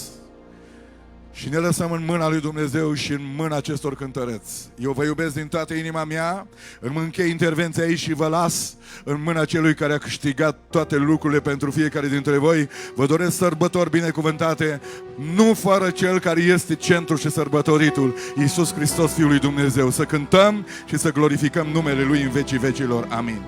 și ne lăsăm în mâna lui Dumnezeu și în mâna acestor cântăreți. Eu vă iubesc din toată inima mea, îmi închei intervenția aici și vă las în mâna celui care a câștigat toate lucrurile pentru fiecare dintre voi. Vă doresc sărbători binecuvântate, nu fără Cel care este centru și sărbătoritul, Iisus Hristos, Fiul lui Dumnezeu. Să cântăm și să glorificăm numele Lui în vecii vecilor. Amin.